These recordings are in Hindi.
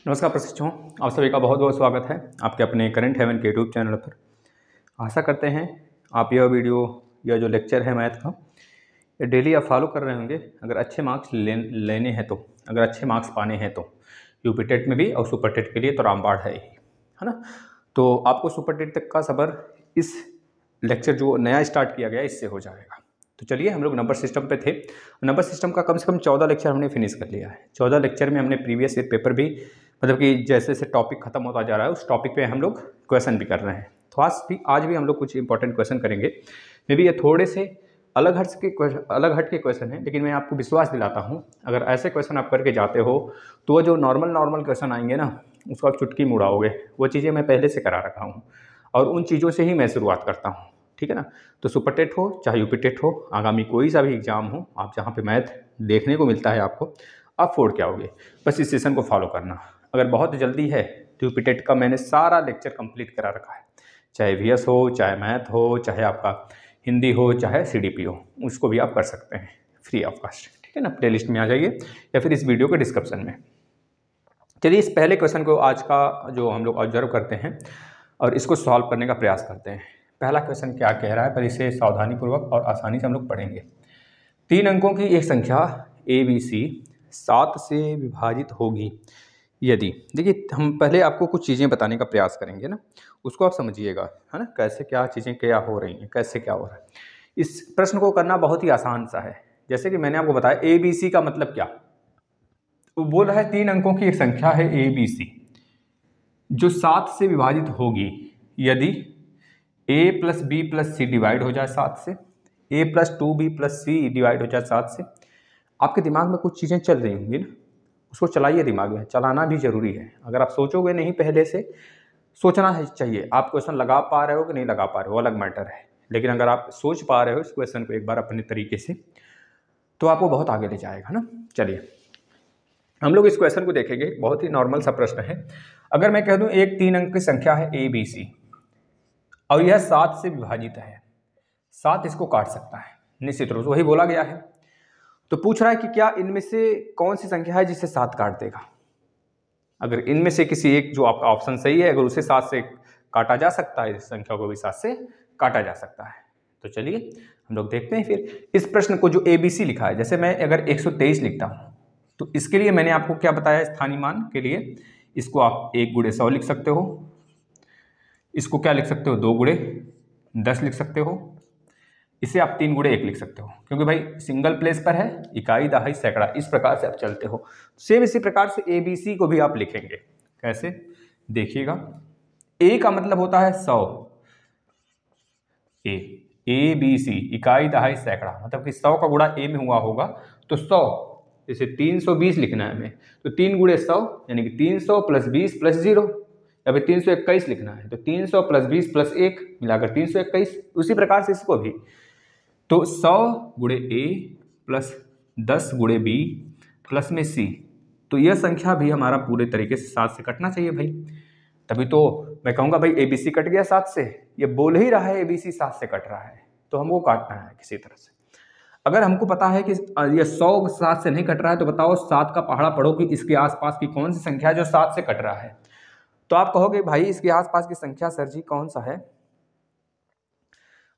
नमस्कार प्रशिक्षुओं, आप सभी का बहुत बहुत स्वागत है आपके अपने करंट हेवन के यूट्यूब चैनल पर। आशा करते हैं आप यह वीडियो या जो लेक्चर है मैथ का ये डेली आप फॉलो कर रहे होंगे। अगर अच्छे मार्क्स लेने हैं तो, अगर अच्छे मार्क्स पाने हैं तो यूपी टेट में भी और सुपर टेट के लिए तो रामबाण है ना। तो आपको सुपर टेट तक का सफ़र इस लेक्चर जो नया स्टार्ट किया गया इससे हो जाएगा। तो चलिए, हम लोग नंबर सिस्टम पे थे। नंबर सिस्टम का कम से कम 14 लेक्चर हमने फिनिश कर लिया है। 14 लेक्चर में हमने प्रीवियस ईयर पेपर भी, मतलब कि जैसे जैसे टॉपिक खत्म होता जा रहा है उस टॉपिक पे हम लोग क्वेश्चन भी कर रहे हैं। तो आज भी हम लोग कुछ इंपॉर्टेंट क्वेश्चन करेंगे। मे बी ये थोड़े से अलग हट के क्वेश्चन हैं, लेकिन मैं आपको विश्वास दिलाता हूँ अगर ऐसे क्वेश्चन आप करके जाते हो तो वो जो नॉर्मल क्वेश्चन आएंगे ना उसको आप चुटकी मुड़ाओगे। वो चीज़ें मैं पहले से करा रखा हूँ और उन चीज़ों से ही मैं शुरुआत करता हूँ, ठीक है ना। तो सुपर टेट हो चाहे यूपी टेट हो, आगामी कोई सा भी एग्जाम हो, आप जहाँ पे मैथ देखने को मिलता है आपको, आप फोड़ के आओगे। बस इस सेशन को फॉलो करना। अगर बहुत जल्दी है तो यूपी टेट का मैंने सारा लेक्चर कंप्लीट करा रखा है, चाहे वीएस हो, चाहे मैथ हो, चाहे आपका हिंदी हो, चाहे सीडीपी हो, उसको भी आप कर सकते हैं फ्री ऑफ कास्ट, ठीक है ना। प्ले लिस्ट में आ जाइए या फिर इस वीडियो के डिस्क्रिप्शन में। चलिए, इस पहले क्वेश्चन को आज का जो हम लोग ऑब्जर्व करते हैं और इसको सॉल्व करने का प्रयास करते हैं। पहला क्वेश्चन क्या कह रहा है, पर इसे सावधानीपूर्वक और आसानी से हम लोग पढ़ेंगे। 3 अंकों की एक संख्या ABC 7 से विभाजित होगी यदि, देखिए हम पहले आपको कुछ चीज़ें बताने का प्रयास करेंगे ना, उसको आप समझिएगा, है ना। कैसे क्या चीज़ें क्या हो रही हैं, कैसे क्या हो रहा है। इस प्रश्न को करना बहुत ही आसान सा है। जैसे कि मैंने आपको बताया ABC का मतलब क्या, वो बोल रहा है 3 अंकों की एक संख्या है ABC जो 7 से विभाजित होगी यदि A + B + C डिवाइड हो जाए 7 से, A + 2B + C डिवाइड हो जाए 7 से। आपके दिमाग में कुछ चीज़ें चल रही होंगी ना, उसको चलाइए। दिमाग में चलाना भी जरूरी है। अगर आप सोचोगे नहीं, पहले से सोचना चाहिए। आप क्वेश्चन लगा पा रहे हो कि नहीं लगा पा रहे हो अलग मैटर है, लेकिन अगर आप सोच पा रहे हो इस क्वेश्चन को एक बार अपने तरीके से तो आपको बहुत आगे ले जाएगा ना। चलिए, हम लोग इस क्वेश्चन को देखेंगे। बहुत ही नॉर्मल सा प्रश्न है। अगर मैं कह दूं एक 3 अंक की संख्या है ABC और यह 7 से विभाजित है, 7 इसको काट सकता है, निश्चित रूप से वही बोला गया है। तो पूछ रहा है कि क्या इनमें से कौन सी संख्या है जिसे 7 काट देगा। अगर इनमें से किसी एक, जो आपका ऑप्शन सही है, अगर उसे 7 से काटा जा सकता है, इस संख्या को भी 7 से काटा जा सकता है। तो चलिए हम लोग देखते हैं फिर इस प्रश्न को। जो ABC लिखा है, जैसे मैं अगर 123 लिखता हूँ तो इसके लिए मैंने आपको क्या बताया, स्थानीय मान के लिए इसको आप 1 × 100 लिख सकते हो। इसको क्या लिख सकते हो, 2 × 10 लिख सकते हो। इसे आप 3 × 1 लिख सकते हो, क्योंकि भाई सिंगल प्लेस पर है, इकाई, दहाई, सैकड़ा, इस प्रकार से आप चलते हो। सेम इसी प्रकार से ABC को भी आप लिखेंगे। कैसे, देखिएगा। A का मतलब होता है 100, ABC इकाई, दहाई, सैकड़ा, मतलब कि 100 का गुणा A में हुआ होगा तो 100, जैसे 320 लिखना है हमें तो 3 × 100 यानी कि 300 + 20 + 0, या फिर 321 लिखना है तो 300 + 20 + 1 मिलाकर 321। उसी प्रकार से इसको भी, तो 100 × A + 10 × B प्लस में C, तो यह संख्या भी हमारा पूरे तरीके से 7 से कटना चाहिए भाई। तभी तो मैं कहूँगा भाई ABC कट गया 7 से। ये बोल ही रहा है ABC 7 से कट रहा है, तो हमको काटना है किसी तरह से। अगर हमको पता है कि ये 100 7 से नहीं कट रहा है, तो बताओ 7 का पहाड़ा पढ़ो कि इसके आसपास की कौन सी संख्या है जो 7 से कट रहा है। तो आप कहोगे भाई इसके आसपास की संख्या सर जी कौन सा है,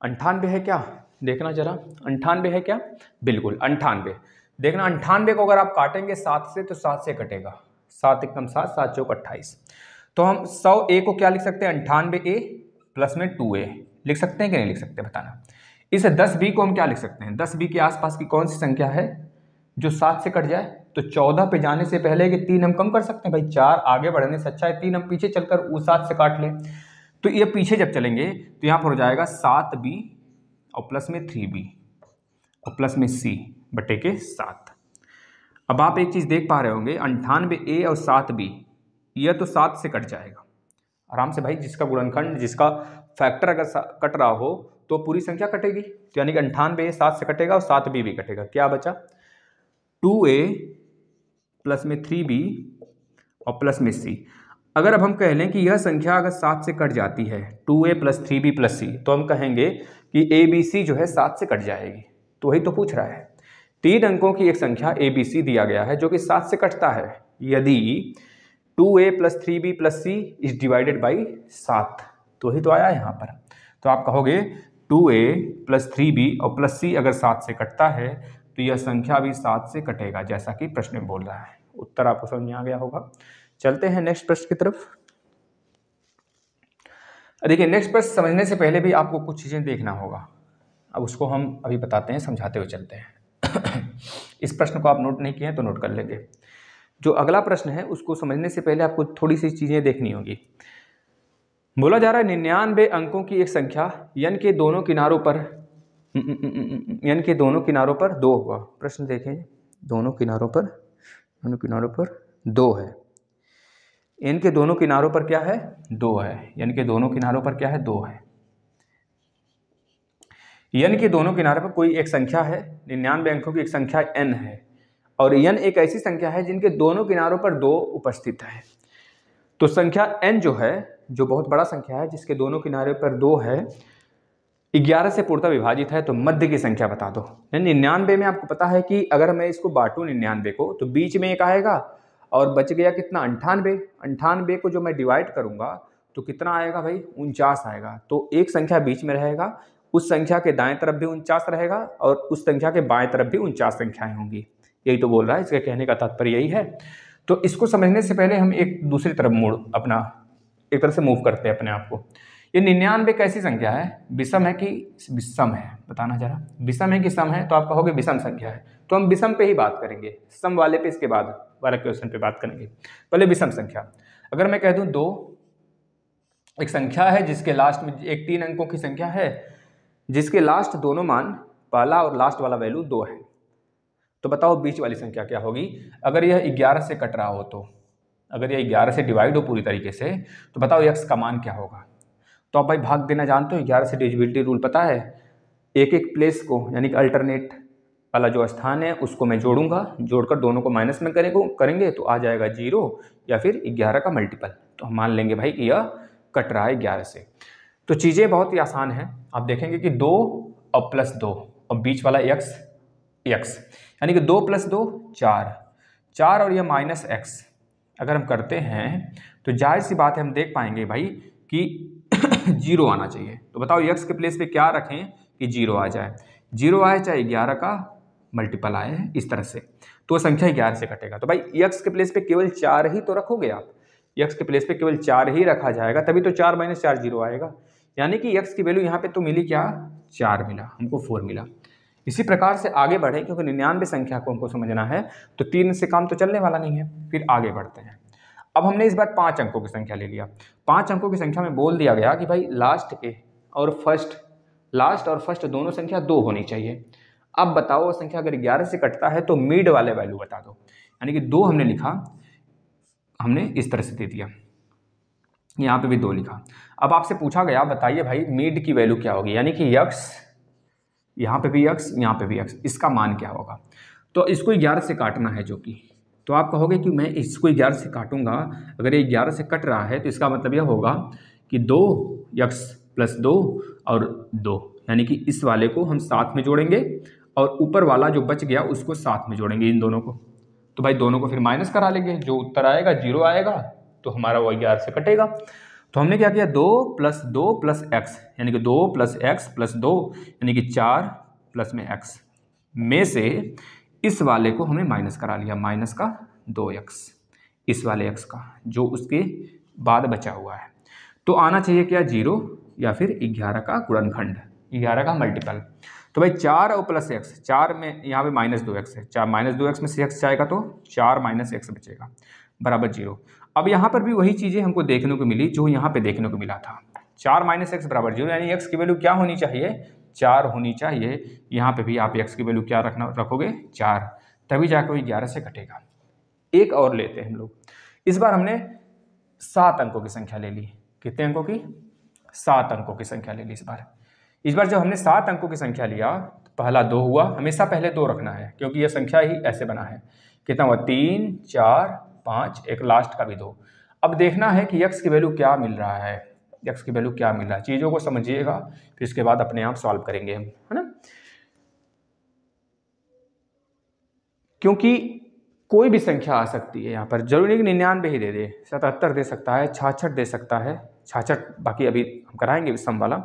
98 है क्या, देखना जरा 98 है क्या, बिल्कुल 98। देखना 98 को अगर आप काटेंगे 7 से तो 7 से कटेगा, 7 × 7 7 × 4 28। तो हम 100A को क्या लिख सकते हैं, 98A प्लस में 2A लिख सकते हैं कि नहीं लिख सकते, बताना। इस 10B को हम क्या लिख सकते हैं, 10B के आसपास की कौन सी संख्या है जो 7 से कट जाए। तो 14 पे जाने से पहले कि 3 हम कम कर सकते हैं भाई, 4 आगे बढ़ने से अच्छा है 3 हम पीछे चलकर उस 7 से काट लें। तो ये पीछे जब चलेंगे तो यहाँ पर हो जाएगा 7B और प्लस में 3B और प्लस में C बटे के 7। अब आप एक चीज़ देख पा रहे होंगे, 98A और 7B, यह तो 7 से कट जाएगा आराम से भाई। जिसका गुणनखंड, जिसका फैक्टर अगर कट रहा हो तो पूरी संख्या कटेगी। तो यानी कि 98A 7 से कटेगा और 7B भी कटेगा। क्या बचा, 2A प्लस में 3B और प्लस में C। अगर अब हम कह लें कि यह संख्या अगर 7 से कट जाती है, 2A + 3B + C, तो हम कहेंगे कि ABC जो है 7 से कट जाएगी। तो वही तो पूछ रहा है, 3 अंकों की एक संख्या ABC दिया गया है जो कि 7 से कटता है यदि 2a + 3b + c is divided by 7, तो ही तो आया यहाँ पर। तो आप कहोगे 2a + 3b और प्लस c अगर 7 से कटता है तो यह संख्या भी 7 से कटेगा, जैसा कि प्रश्न में बोल रहा है। उत्तर आपको समझ में आ गया होगा। चलते हैं नेक्स्ट प्रश्न की तरफ। देखिए, नेक्स्ट प्रश्न समझने से पहले भी आपको कुछ चीज़ें देखना होगा। अब उसको हम अभी बताते हैं, समझाते हुए चलते हैं। इस प्रश्न को आप नोट नहीं किए हैं तो नोट कर लेंगे। जो अगला प्रश्न है उसको समझने से पहले आपको थोड़ी सी चीज़ें देखनी होगी। बोला जा रहा है 99 अंकों की एक संख्या n के दोनों किनारों पर 2 हुआ। प्रश्न देखें, दोनों किनारों पर 2 है। n के दोनों किनारों पर क्या है? 2 है। n के दोनों किनारों पर क्या है? 2 है। n के दोनों किनारों पर कोई एक संख्या है, 99 अंकों की एक संख्या n है, और n एक ऐसी संख्या है जिनके दोनों किनारों पर 2 उपस्थित है। तो संख्या n जो है, जो बहुत बड़ा संख्या है जिसके दोनों किनारे पर 2 है, 11 से पूर्णतः विभाजित है, तो मध्य की संख्या बता दो। 99 में आपको पता है कि अगर मैं इसको बांटूं 99 को तो बीच में एक आएगा और बच गया कितना? 98। 98 को जो मैं डिवाइड करूंगा तो कितना आएगा भाई? 49 आएगा। तो एक संख्या बीच में रहेगा, उस संख्या के दाएं तरफ भी 49 रहेगा और उस संख्या के बाएं तरफ भी 49 संख्याएं होंगी। यही तो बोल रहा है, इसके कहने का तात्पर्य यही है। तो इसको समझने से पहले हम एक दूसरी तरफ एक तरह से मूव करते हैं अपने आप को। ये 99 कैसी संख्या है? विषम है कि विषम है? बताना जरा। विषम है कि सम है? तो आप कहोगे विषम संख्या है, तो हम विषम पे ही बात करेंगे, सम वाले पे इसके बाद वाले क्वेश्चन पे बात करेंगे। पहले विषम संख्या। अगर मैं कह दूं 2, एक संख्या है जिसके लास्ट में एक 3 अंकों की संख्या है जिसके लास्ट दोनों मान, पहला और लास्ट वाला वैल्यू 2 है, तो बताओ बीच वाली संख्या क्या होगी? अगर यह 11 से कट रहा हो तो, अगर यह 11 से डिवाइड हो पूरी तरीके से, तो बताओ x का मान क्या होगा? तो आप भाई भाग देना जानते हो, 11 से डिविजिबिलिटी रूल पता है। एक एक प्लेस को, यानी कि अल्टरनेट वाला जो स्थान है उसको मैं जोड़ूंगा, जोड़कर दोनों को माइनस में करेंगे तो आ जाएगा 0 या फिर 11 का मल्टीपल। तो हम मान लेंगे भाई कि यह कट रहा है 11 से। तो चीज़ें बहुत ही आसान है। आप देखेंगे कि 2 और प्लस 2 और बीच वाला x, यानी कि 2 + 2 4 और यह माइनस x अगर हम करते हैं तो जाहिर सी बात है हम देख पाएंगे भाई कि 0 आना चाहिए। तो बताओ x के प्लेस पे क्या रखें कि 0 आ जाए? 0 आए चाहे 11 का मल्टीपल आए, इस तरह से, तो संख्या 11 से कटेगा। तो भाई x के प्लेस पे केवल 4 ही तो रखोगे आप, x के प्लेस पे केवल 4 ही रखा जाएगा, तभी तो 4 - 4 0 आएगा। यानी कि x की वैल्यू यहाँ पे तो मिली क्या? 4 मिला, हमको 4 मिला। इसी प्रकार से आगे बढ़े, क्योंकि 99 संख्या को हमको समझना है, तो 3 से काम तो चलने वाला नहीं है। फिर आगे बढ़ते हैं। अब हमने इस बार 5 अंकों की संख्या ले लिया। 5 अंकों की संख्या में बोल दिया गया कि भाई लास्ट और फर्स्ट दोनों संख्या 2 होनी चाहिए। अब बताओ वो संख्या अगर 11 से कटता है तो मिड वाले वैल्यू बता दो। यानी कि 2 हमने लिखा, हमने इस तरह से दे दिया, यहाँ पे भी 2 लिखा। अब आपसे पूछा गया बताइए भाई मिड की वैल्यू क्या होगी? यानी कि x, यहाँ पे भी x, यहाँ पे भी x, इसका मान क्या होगा? तो इसको 11 से काटना है, जो कि, तो आप कहोगे कि मैं इसको 11 से काटूंगा, अगर ये 11 से कट रहा है तो इसका मतलब यह होगा कि 2x + 2 और 2, यानी कि इस वाले को हम साथ में जोड़ेंगे और ऊपर वाला जो बच गया उसको साथ में जोड़ेंगे, इन दोनों को। तो भाई दोनों को फिर माइनस करा लेंगे, जो उत्तर आएगा 0 आएगा, तो हमारा वो 11 से कटेगा। तो हमने क्या किया? 2 + 2 + x, यानी कि 2 + x + 2, यानी कि 4 प्लस में x में से इस वाले को हमने माइनस करा लिया, माइनस का 2x, इस वाले x का जो उसके बाद बचा हुआ है। तो आना चाहिए क्या? 0 या फिर 11 का गुणनखंड, 11 का मल्टीपल। तो भाई 4 और प्लस x, 4 में यहाँ पे -2x है, 4 -2x में से x जाएगा तो 4 - x बचेगा बराबर 0। अब यहाँ पर भी वही चीज़ें हमको देखने को मिली जो यहाँ पे देखने को मिला था, 4 - x बराबर 0, यानी x की वैल्यू क्या होनी चाहिए? 4 होनी चाहिए। यहाँ पे भी आप x की वैल्यू क्या रखोगे? 4, तभी जाकर वो 11 से घटेगा। एक और लेते हैं हम लोग। इस बार हमने 7 अंकों की संख्या ले ली। कितने अंकों की? 7 अंकों की संख्या ले ली इस बार जब हमने 7 अंकों की संख्या लिया तो पहला 2 हुआ, हमेशा पहले 2 रखना है क्योंकि यह संख्या ही ऐसे बना है। कितना हुआ? 3, 4, 5, एक लास्ट का भी 2। अब देखना है कि x की वैल्यू क्या मिल रहा है, x की वैल्यू क्या मिल रहा है। चीज़ों को समझिएगा, फिर इसके बाद अपने आप सॉल्व करेंगे हम, है ना। क्योंकि कोई भी संख्या आ सकती है यहाँ पर, जरूरी नहीं कि 99 ही दे दे, 77 दे सकता है, 66 दे सकता है, 66 बाकी अभी हम कराएंगे सम वाला,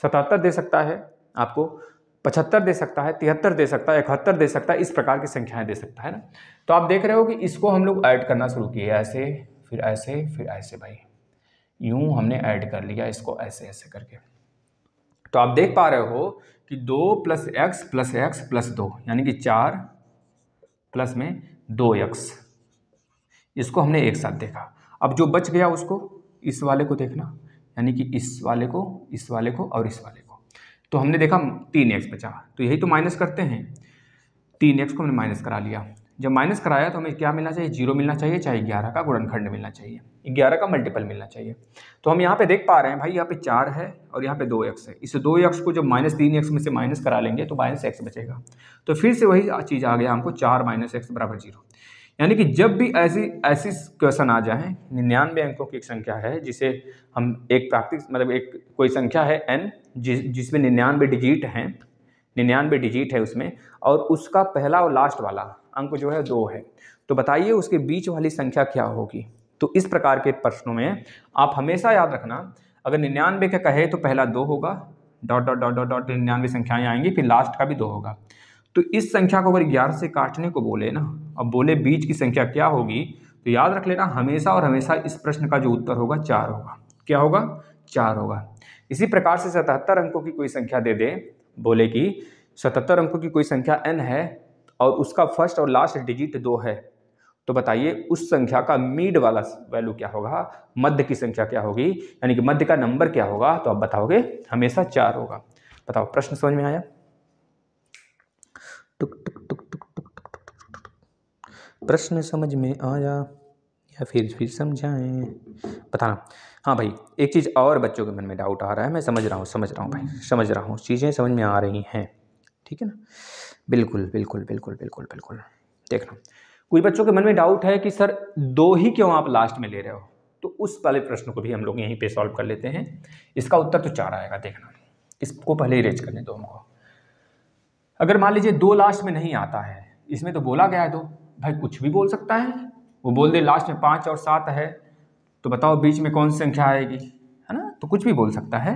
77 दे सकता है आपको, 75 दे सकता है, 73 दे सकता है, 71 दे सकता है, इस प्रकार की संख्याएं दे सकता है ना। तो आप देख रहे हो कि इसको हम लोग ऐड करना शुरू किए, ऐसे फिर ऐसे फिर ऐसे, भाई यूं हमने ऐड कर लिया इसको ऐसे ऐसे करके। तो आप देख पा रहे हो कि 2 + x + 2 यानी कि 4 प्लस में 2x, इसको हमने एक साथ देखा। अब जो बच गया उसको इस वाले को देखना, यानी कि इस वाले को और इस वाले को। तो हमने देखा 3x बचा, तो यही तो माइनस करते हैं, 3x को हमने माइनस करा लिया। जब माइनस कराया तो हमें क्या मिलना चाहिए, 0 मिलना चाहिए, चाहे 11 का गुणनखंड मिलना चाहिए, 11 का मल्टीपल मिलना चाहिए। तो हम यहाँ पे देख पा रहे हैं भाई, यहाँ पे 4 है और यहाँ पे 2x है। इस 2x को जब -3x में से माइनस करा लेंगे तो -x बचेगा। तो फिर से वही चीज़ आ गया हमको, 4 - x = 0। यानी कि जब भी ऐसी क्वेश्चन आ जाए, 99 अंकों की एक संख्या है जिसे हम एक प्राकृतिक मतलब एक कोई संख्या है n जिसमें 99 डिजिट हैं, 99 डिजिट है उसमें, और उसका पहला और लास्ट वाला अंक जो है 2 है, तो बताइए उसके बीच वाली संख्या क्या होगी। तो इस प्रकार के प्रश्नों में आप हमेशा याद रखना, अगर 99 का कहे तो पहला 2 होगा, dot dot dot dot dot 99 संख्याएं आएंगी, फिर लास्ट का भी 2 होगा। तो इस संख्या को अगर 11 से काटने को बोले ना, अब बोले बीच की संख्या क्या होगी, तो याद रख लेना हमेशा और हमेशा इस प्रश्न का जो उत्तर होगा 4 होगा। क्या होगा, 4 होगा। इसी प्रकार से 77 अंकों की कोई संख्या दे दे, बोले कि 77 अंकों की कोई संख्या n है और उसका फर्स्ट और लास्ट डिजिट 2 है, तो बताइए उस संख्या का मीड वाला वैल्यू क्या होगा, मध्य की संख्या क्या होगी, यानी कि मध्य का नंबर क्या होगा। तो आप बताओगे हमेशा 4 होगा। बताओ प्रश्न समझ में आया? टुक टुक टुक टुक टुक टुक, प्रश्न समझ में आया या फिर समझाएं, बताना। हाँ भाई, एक चीज़ और बच्चों के मन में डाउट आ रहा है, मैं समझ रहा हूँ भाई, समझ रहा हूँ, चीज़ें समझ में आ रही हैं, ठीक है ना। बिल्कुल बिल्कुल बिल्कुल बिल्कुल बिल्कुल। देखना, कोई बच्चों के मन में डाउट है कि सर 2 ही क्यों आप लास्ट में ले रहे हो, तो उस वाले प्रश्न को भी हम लोग यहीं पे सॉल्व कर लेते हैं। इसका उत्तर तो 4 आएगा। देखना, इसको पहले इरेज करने दो हमको। अगर मान लीजिए 2 लास्ट में नहीं आता है, इसमें तो बोला गया है 2, भाई कुछ भी बोल सकता है, वो बोल दे लास्ट में 5 और 7 है, तो बताओ बीच में कौन सी संख्या आएगी, है ना। तो कुछ भी बोल सकता है,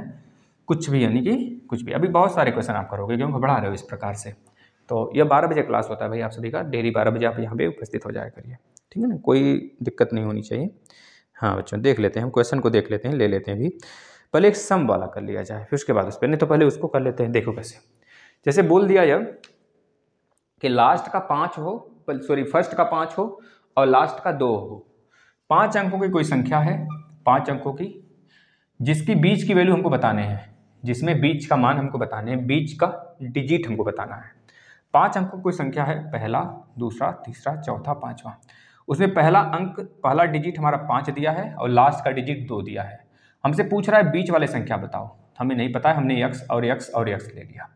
कुछ भी, यानी कि कुछ भी। अभी बहुत सारे क्वेश्चन आप करोगे, क्यों घबरा रहे हो इस प्रकार से। तो यह 12 बजे क्लास होता है भाई आप सभी का, डेली 12 बजे आप यहाँ पे उपस्थित हो जाया करिए, ठीक है ना, कोई दिक्कत नहीं होनी चाहिए। हाँ बच्चों, देख लेते हैं हम क्वेश्चन को, देख लेते हैं, ले लेते हैं भी। पहले एक सम वाला कर लिया जाए, फिर उसके बाद उस पर, नहीं तो पहले उसको कर लेते हैं। देखो कैसे, जैसे बोल दिया यह कि लास्ट का 5 हो, सॉरी फर्स्ट का 5 हो और लास्ट का 2 हो। 5 अंकों की कोई संख्या है, 5 अंकों की, जिसकी बीच की वैल्यू हमको बताने हैं, जिसमें बीच का मान हमको बताने हैं, बीच का डिजिट हमको बताना है। 5 अंकों की कोई संख्या है, पहला, दूसरा, तीसरा, चौथा, 5वां। उसमें पहला अंक, पहला डिजिट हमारा 5 दिया है और लास्ट का डिजिट 2 दिया है। हमसे पूछ रहा है बीच वाले संख्या बताओ, हमें नहीं पता है, हमने x और x और x ले लिया।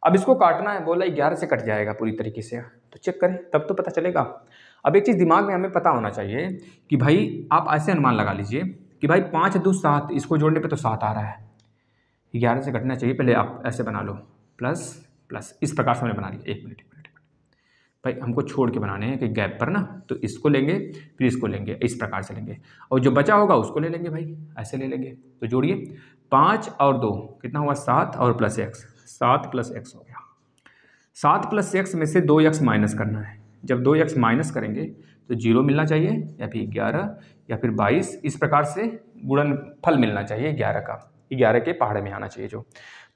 अब इसको काटना है, बोला 11 से कट जाएगा पूरी तरीके से, तो चेक करें तब तो पता चलेगा। अब एक चीज़ दिमाग में हमें पता होना चाहिए कि भाई आप ऐसे अनुमान लगा लीजिए कि भाई 5 2 7, इसको जोड़ने पे तो 7 आ रहा है, 11 से कटना चाहिए। पहले आप ऐसे बना लो, प्लस प्लस, इस प्रकार से हमने बना लिया। एक मिनट भाई, हमको छोड़ के बनाने हैं कि गैप पर ना, तो इसको लेंगे फिर इसको लेंगे, इस प्रकार से लेंगे, और जो बचा होगा उसको ले लेंगे भाई, ऐसे ले लेंगे। तो जोड़िए, 5 और 2 कितना हुआ, 7 और प्लस x, 7 + x हो गया। 7 + x में से 2x माइनस करना है। जब 2x माइनस करेंगे तो 0 मिलना चाहिए, या फिर 11 या फिर 22, इस प्रकार से गुणनफल मिलना चाहिए 11 का, 11 के पहाड़े में आना चाहिए जो।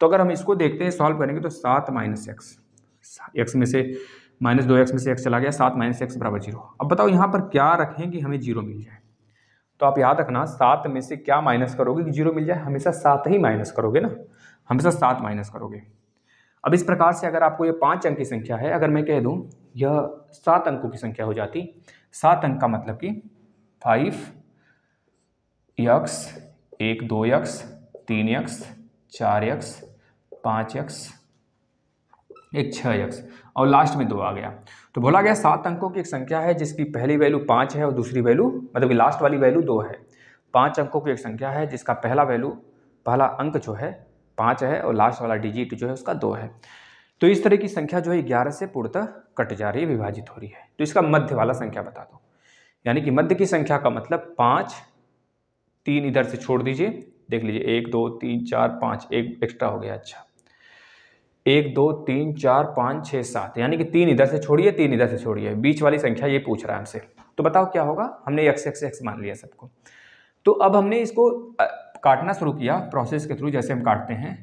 तो अगर हम इसको देखते हैं, सॉल्व करेंगे तो 7 - x, x में से -2x में से x चला गया, 7 - x = 0। अब बताओ यहाँ पर क्या रखें कि हमें 0 मिल जाए। तो आप याद रखना, 7 में से क्या माइनस करोगे कि 0 मिल जाए, हमेशा 7 ही माइनस करोगे ना, हमेशा 7 माइनस करोगे। अब इस प्रकार से अगर आपको ये 5 अंक की संख्या है, अगर मैं कह दूं यह 7 अंकों की संख्या हो जाती, 7 अंक का मतलब कि 5x, 1 2x, 3x, 4x, 5x, एक 6x और लास्ट में 2 आ गया। तो बोला गया 7 अंकों की एक संख्या है जिसकी पहली वैल्यू 5 है और दूसरी वैल्यू, मतलब कि लास्ट वाली वैल्यू 2 है। 5 अंकों की एक संख्या है जिसका पहला अंक जो है 5 है और लास्ट वाला डिजिट जो है उसका 2 है। तो इस तरह की संख्या जो है 11 से पूर्णतः कट जा रही है, विभाजित हो रही है। तो इसका मध्य वाला संख्या बता दो, यानी कि मध्य की संख्या का मतलब 5, 3 इधर से छोड़ दीजिए, देख लीजिए 1 2 3 4 5, एक एक्स्ट्रा हो गया। अच्छा 1 2 3 4 5 6 7, यानी कि 3 इधर से छोड़िए, 3 इधर से छोड़िए, बीच वाली संख्या ये पूछ रहा है हमसे। तो बताओ क्या होगा, हमने x x x मान लिया सबको। तो अब हमने इसको काटना शुरू किया प्रोसेस के थ्रू, जैसे हम काटते हैं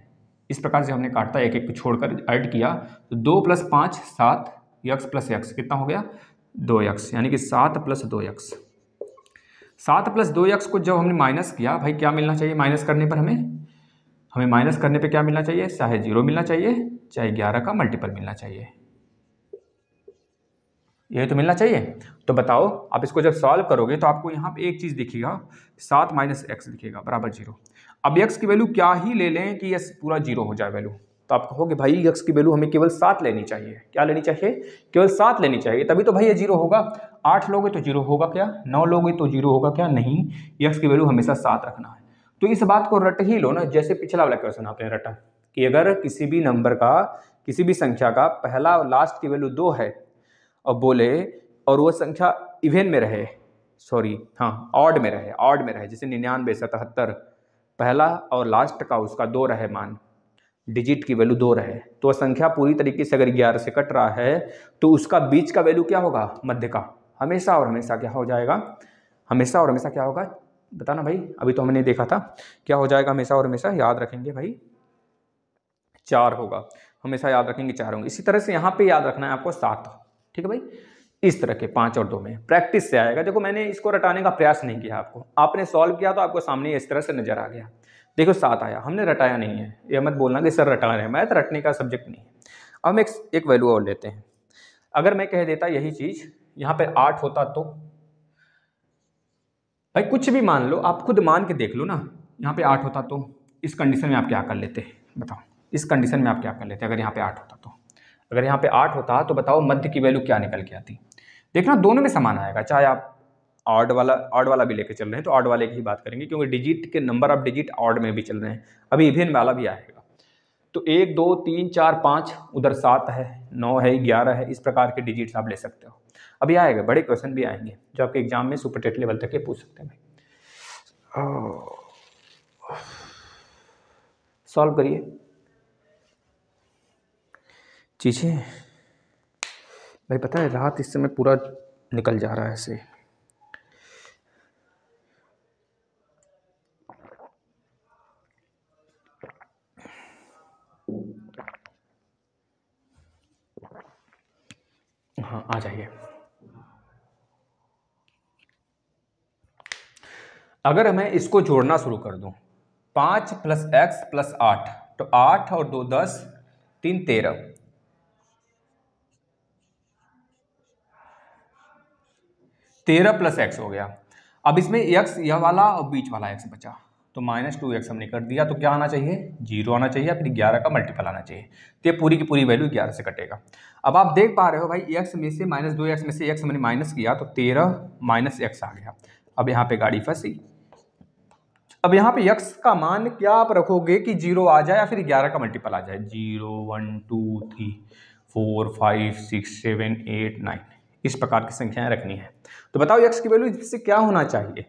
इस प्रकार से हमने काटा, एक एक को छोड़कर ऐड किया। तो 2 + 5 7, x + x कितना हो गया 2x, यानी कि 7 + 2x। 7 + 2x को जब हमने माइनस किया, भाई क्या मिलना चाहिए माइनस करने पर हमें माइनस करने पे क्या मिलना चाहिए, चाहे 0 मिलना चाहिए, चाहे 11 का मल्टीपल मिलना चाहिए, ये तो मिलना चाहिए। तो बताओ आप इसको जब सॉल्व करोगे तो आपको यहाँ पे एक चीज़ दिखेगा, 7 - x दिखेगा बराबर 0। अब x की वैल्यू क्या ही ले लें कि यह पूरा 0 हो जाए वैल्यू, तो आप कहोगे भाई x की वैल्यू हमें केवल 7 लेनी चाहिए। क्या लेनी चाहिए, केवल 7 लेनी चाहिए, तभी तो भाई ये 0 होगा। 8 लोगे तो 0 होगा क्या, 9 लोगे तो 0 होगा क्या, नहीं, x की वैल्यू हमेशा 7 रखना है। तो इस बात को रट ही लो ना, जैसे पिछला वाला क्वेश्चन आपने रटा कि अगर किसी भी नंबर का, किसी भी संख्या का पहला और लास्ट की वैल्यू 2 है और बोले और वो संख्या इवेन में रहे, सॉरी हाँ ऑड में रहे, जैसे 99 77, पहला और लास्ट का उसका 2 रहे मान, डिजिट की वैल्यू 2 रहे, तो वह संख्या पूरी तरीके से अगर 11 से कट रहा है तो उसका बीच का वैल्यू क्या होगा, मध्य का हमेशा और हमेशा क्या हो जाएगा, हमेशा और हमेशा क्या होगा बताना भाई, अभी तो हमने देखा था क्या हो जाएगा, हमेशा और हमेशा याद रखेंगे भाई 4 होगा, हमेशा याद रखेंगे 4 होंगे। इसी तरह से यहाँ पे याद रखना है आपको 7, ठीक है भाई। इस तरह के 5 और 2 में प्रैक्टिस से आएगा। देखो मैंने इसको रटाने का प्रयास नहीं किया, आपको आपने सॉल्व किया तो आपको सामने इस तरह से नजर आ गया, देखो 7 आया, हमने रटाया नहीं है, ये मत बोलना कि सर रटा रहे हैं, मैथ रटने का सब्जेक्ट नहीं है। अब हम एक वैल्यू और लेते हैं, अगर मैं कह देता यही चीज यहाँ पे 8 होता तो, भाई कुछ भी मान लो, आप खुद मान के देख लो ना, यहाँ पे 8 होता तो इस कंडीशन में आप क्या कर लेते, बताओ इस कंडीशन में आप क्या कर लेते अगर यहाँ पे 8 होता तो, अगर यहाँ पे 8 होता तो बताओ मध्य की वैल्यू क्या निकल के आती। देखना दोनों में समान आएगा, चाहे आप ऑड वाला भी लेके चल रहे हैं तो ऑड वाले की ही बात करेंगे, क्योंकि डिजिट के नंबर ऑफ डिजिट ऑड में भी चल रहे हैं, अभी इवन वाला भी आएगा। तो 1 2 3 4 5, उधर 7 है, 9 है, 11 है, इस प्रकार के डिजिट्स आप ले सकते हो। अभी आएगा, बड़े क्वेश्चन भी आएंगे जो आपके एग्जाम में सुपरटेट लेवल तक के पूछ सकते हैं। सॉल्व करिए चीजें भाई, पता है रात इस समय पूरा निकल जा रहा है ऐसे। हाँ आ जाइए। अगर मैं इसको जोड़ना शुरू कर दूं, 5 + x + 8, तो 8 और 2 10, 3 13, 13 + x हो गया। अब इसमें x यह वाला और बीच वाला x बचा, तो -2x हमने कर दिया, तो क्या आना चाहिए 0 आना चाहिए, फिर 11 का मल्टीपल आना चाहिए, तो ये पूरी की पूरी वैल्यू 11 से कटेगा। अब आप देख पा रहे हो भाई x में से -2x में से x मैंने माइनस किया तो 13 - x आ गया। अब यहाँ पे गाड़ी फंसी, अब यहाँ पे x का मान क्या आप रखोगे कि 0 आ जाए या फिर 11 का मल्टीपल आ जाए, 0 1 2 3 4 5 6 7 8 9, इस प्रकार की संख्याएं रखनी है। तो बताओ x की वैल्यू इससे क्या होना चाहिए,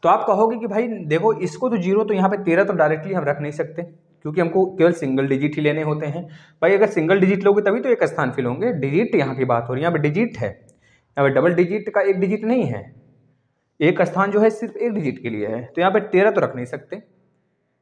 तो आप कहोगे कि भाई देखो इसको तो 0, तो यहाँ पे 13 तो डायरेक्टली हम रख नहीं सकते, क्योंकि हमको केवल सिंगल डिजिट ही लेने होते हैं। भाई अगर सिंगल डिजिट लोगे तभी तो एक स्थान फिल होंगे, डिजिट यहाँ की बात हो रही है, यहाँ पे डिजिट है, यहाँ पे डबल डिजिट का एक डिजिट नहीं है, एक स्थान जो है सिर्फ एक डिजिट के लिए है, तो यहाँ पे 13 तो रख नहीं सकते,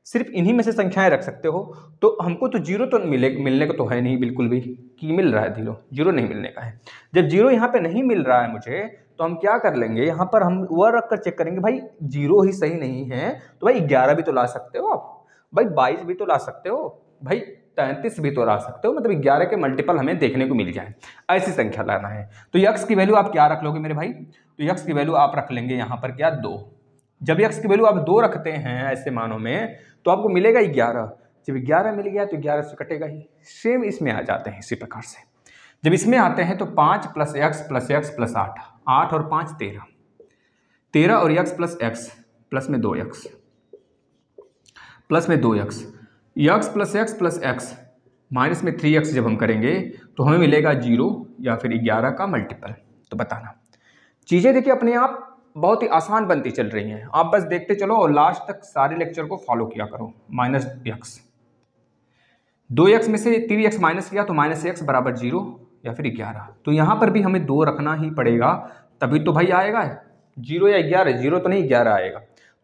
सिर्फ इन्हीं में से संख्याएं रख सकते हो। तो हमको तो 0 तो मिलने को तो है नहीं बिल्कुल भी कि मिल रहा है, 0 नहीं मिलने का है। जब 0 यहाँ पे नहीं मिल रहा है मुझे, तो हम क्या कर लेंगे, यहाँ पर हम वह रख कर चेक करेंगे, भाई 0 ही सही नहीं है तो भाई 11 भी तो ला सकते हो आप, भाई 22 भी तो ला सकते हो, भाई 33 भी तो ला सकते हो, मतलब 11 के मल्टीपल हमें देखने को मिल जाए, ऐसी संख्या लाना है। तो x की वैल्यू आप क्या रख लोगे मेरे भाई, तो x की वैल्यू आप रख लेंगे यहाँ पर क्या 2। जब x की वैल्यू आप 2 रखते हैं ऐसे मानों में तो आपको मिलेगा 11, जब 11 मिल गया तो 11 से कटेगा ही। सेम इसमें आ जाते हैं इसी प्रकार से, जब इसमें आते हैं तो 5 + x + x + 8, 8 और 5 13, 13 और x + x प्लस में 2x, प्लस में 2x, x + x + x minus में 3x जब हम करेंगे तो हमें मिलेगा 0 या फिर 11 का मल्टीपल। तो बताना। चीज़ें देखिए अपने आप बहुत ही आसान बनती चल रही हैं, आप बस देखते चलो और लास्ट तक सारे लेक्चर को फॉलो किया करो। -x, 2x में से 3x माइनस किया तो -x बराबर 0 या फिर 11। तो यहाँ पर भी हमें 2 रखना ही पड़ेगा, तभी तो भाई आएगा 0 या 11। 0 तो नहीं 11 आएगा।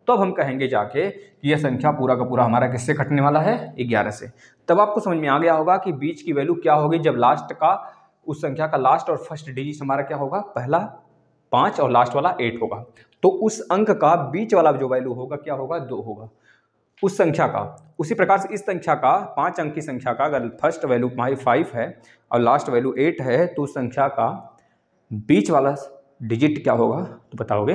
तो अब हम कहेंगे जाके कि यह संख्या पूरा का पूरा हमारा किससे कटने वाला है, 11 से। तब आपको समझ में आ गया होगा कि बीच की वैल्यू क्या होगी जब लास्ट का, उस संख्या का लास्ट और फर्स्ट डिजिट हमारा क्या होगा, पहला 5 और लास्ट वाला 8 होगा। तो उस अंक का बीच वाला जो वैल्यू होगा क्या होगा, 2 होगा उस संख्या का। उसी प्रकार से इस संख्या का, 5 अंक की संख्या का अगर फर्स्ट वैल्यू 5 है और लास्ट वैल्यू 8 है तो उस संख्या का बीच वाला डिजिट क्या होगा, तो बताओगे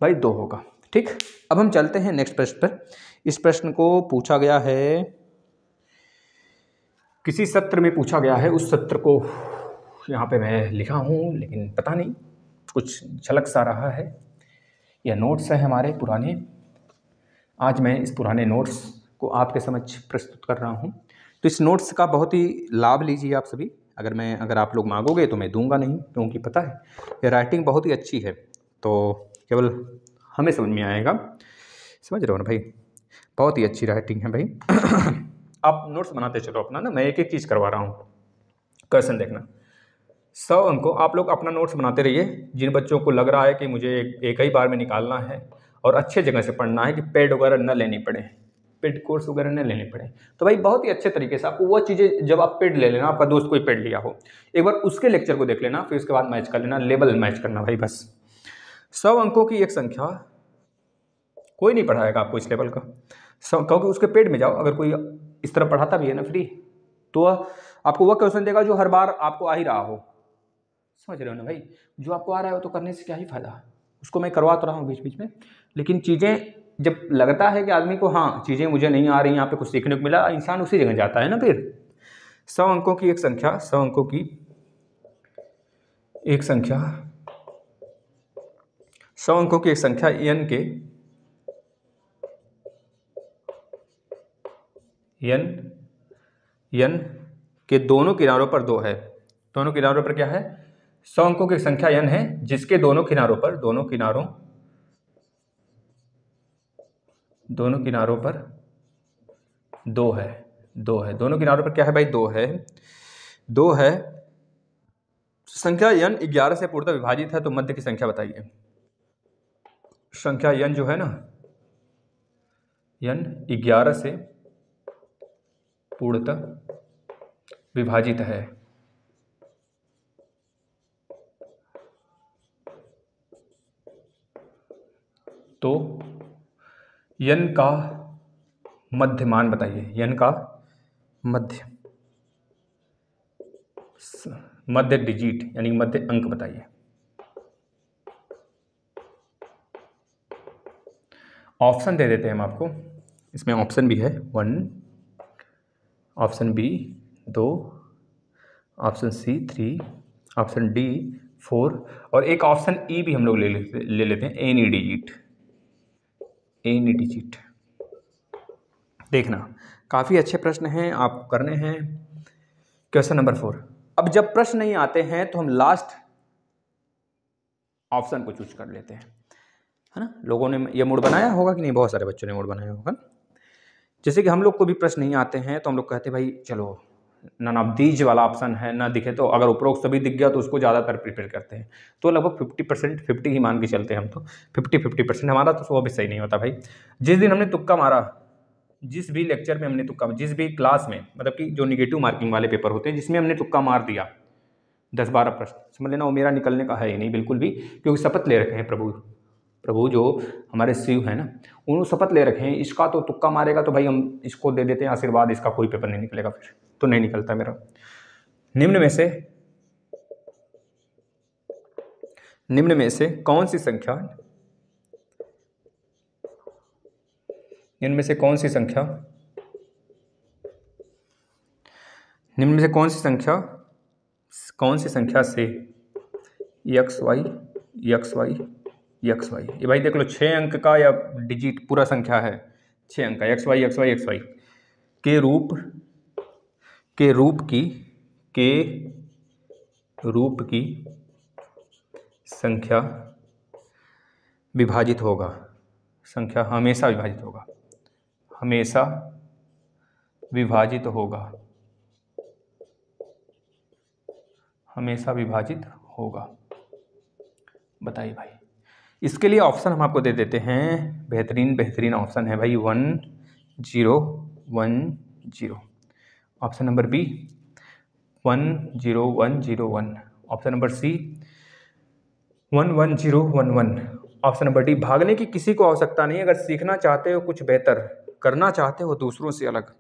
भाई 2 होगा। ठीक, अब हम चलते हैं नेक्स्ट प्रश्न पर। इस प्रश्न को पूछा गया है, किसी सत्र में पूछा गया है, उस सत्र को यहाँ पे मैं लिखा हूँ लेकिन पता नहीं कुछ झलक सा रहा है। यह नोट्स है हमारे पुराने, आज मैं इस पुराने नोट्स को आपके समक्ष प्रस्तुत कर रहा हूँ। तो इस नोट्स का बहुत ही लाभ लीजिए आप सभी। अगर आप लोग मांगोगे तो मैं दूंगा नहीं, क्योंकि पता है ये राइटिंग बहुत ही अच्छी है, तो केवल हमें समझ में आएगा। समझ रहे हो ना भाई, बहुत ही अच्छी राइटिंग है भाई। आप नोट्स बनाते चलो अपना ना, मैं एक एक चीज़ करवा रहा हूँ। क्वेश्चन देखना, 100 अंकों, आप लोग अपना नोट्स बनाते रहिए। जिन बच्चों को लग रहा है कि मुझे एक ही बार में निकालना है और अच्छे जगह से पढ़ना है कि पेड वगैरह न लेनी पड़े, पेड कोर्स वगैरह न लेने पड़े, तो भाई बहुत ही अच्छे तरीके से आपको वो चीज़ें, जब आप पेड ले लेना, आपका दोस्त कोई पेड लिया हो, एक बार उसके लेक्चर को देख लेना, फिर उसके बाद मैच कर लेना, लेवल मैच करना भाई बस। 100 अंकों की एक संख्या, कोई नहीं पढ़ाएगा आपको इस लेवल का, क्योंकि उसके पेड में जाओ। अगर कोई इस तरह पढ़ाता भी है ना फ्री, तो आपको वह क्वेश्चन देगा जो हर बार आपको आ ही रहा हो। समझ रहे हो ना भाई, जो आपको आ रहा है तो करने से क्या ही फायदा। उसको मैं करवा तो रहा हूँ बीच बीच में, लेकिन चीज़ें जब लगता है कि आदमी को हाँ चीज़ें मुझे नहीं आ रही, यहाँ पे कुछ सीखने को मिला, इंसान उसी जगह जाता है ना। फिर 100 अंकों की एक संख्या, 100 अंकों की एक संख्या, 100 अंकों की एक संख्या n के दोनों किनारों पर 2 है। दोनों किनारों पर क्या है, 100 अंकों की संख्या n है जिसके दोनों किनारों पर, दोनों किनारों पर 2 है। 2 है, दोनों किनारों पर क्या है भाई, 2 है। 2 है, संख्या n 11 से पूर्णतः विभाजित है, तो मध्य की संख्या बताइए। संख्या n जो है ना, n 11 से पूर्णतः विभाजित है, तो n का मध्य मान बताइए। n का मध्य डिजिट यानी मध्य अंक बताइए। ऑप्शन दे देते हैं हम आपको, इसमें ऑप्शन भी है 1, option B 2, option C 3, option D 4 और एक ऑप्शन ई भी हम लोग ले लेते हैं, एनी डिजिट। देखना, काफ़ी अच्छे प्रश्न हैं, आप करने हैं। क्वेश्चन नंबर 4, अब जब प्रश्न नहीं आते हैं तो हम लास्ट ऑप्शन को चूज कर लेते हैं, है ना। लोगों ने ये मूड बनाया होगा कि नहीं, बहुत सारे बच्चों ने मूड बनाया होगा। जैसे कि हम लोग को भी प्रश्न नहीं आते हैं तो हम लोग कहते हैं भाई चलो नन ऑफ दीज वाला ऑप्शन है ना दिखे, तो अगर उपरोक्त सभी दिख गया तो उसको ज़्यादातर प्रिपेयर करते हैं। तो लगभग 50% 50 ही मान के चलते हैं हम, तो 50% हमारा तो वो भी सही नहीं होता भाई। जिस दिन हमने तुक्का मारा, जिस भी लेक्चर में हमने तुक्का, जिस भी क्लास में, मतलब कि जो निगेटिव मार्किंग वाले पेपर होते हैं जिसमें हमने तुक्का मार दिया 10-12 प्रश्न, समझ लेना वो मेरा निकलने का है ही नहीं बिल्कुल भी, क्योंकि शपथ ले रखे हैं प्रभु जो हमारे शिव हैं ना, उन्होंने शपथ ले रखे हैं इसका तो तुक्का मारेगा तो भाई हम इसको दे देते हैं आशीर्वाद, इसका कोई पेपर नहीं निकलेगा, फिर तो नहीं निकलता मेरा। निम्न में से कौन सी संख्या, निम्न में से कौन सी संख्या से x y, ये भाई देख लो 6 अंक का या डिजिट पूरा संख्या है, 6 अंक का x y के रूप के रूप की संख्या विभाजित होगा, संख्या हमेशा विभाजित होगा, हमेशा विभाजित होगा, हमेशा विभाजित होगा। बताइए भाई, इसके लिए ऑप्शन हम आपको दे देते हैं, बेहतरीन ऑप्शन है भाई 1 0 1 0। Option number B 1 0 1 0 1। Option number C 1 1 0 1 1। Option number D भागने की किसी को आवश्यकता नहीं। अगर सीखना चाहते हो कुछ बेहतर, करना चाहते हो दूसरों से अलग,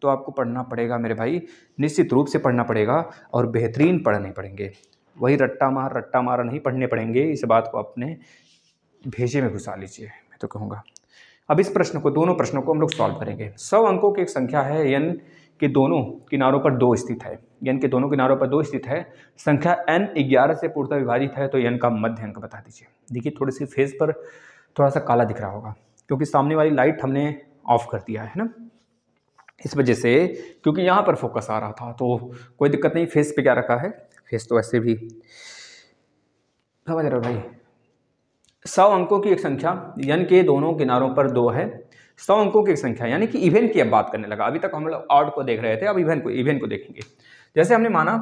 तो आपको पढ़ना पड़ेगा मेरे भाई, निश्चित रूप से पढ़ना पड़ेगा और बेहतरीन पढ़ने पड़ेंगे। वही रट्टा मार नहीं पढ़ने पड़ेंगे। इस बात को अपने भेजे में घुसा लीजिए, मैं तो कहूँगा। अब इस प्रश्न को, दोनों प्रश्नों को हम लोग सॉल्व करेंगे। 100 अंकों की एक संख्या है, n के दोनों किनारों पर 2 स्थित है, n के दोनों किनारों पर 2 स्थित है। संख्या n 11 से पूर्णतः विभाजित है, तो n का मध्य अंक बता दीजिए। देखिए थोड़ी सी फेस पर थोड़ा सा काला दिख रहा होगा, क्योंकि सामने वाली लाइट हमने ऑफ कर दिया है ना, इस वजह से, क्योंकि यहाँ पर फोकस आ रहा था। तो कोई दिक्कत नहीं, फेस पे क्या रखा है, फेस तो ऐसे भी समझ रहे हो भाई। 100 अंकों की एक संख्या n के दोनों किनारों पर 2 है। 100 अंकों की एक संख्या यानी कि इवन की अब बात करने लगा। अभी तक हम लोग ऑड को देख रहे थे, अब इवन को देखेंगे। जैसे हमने माना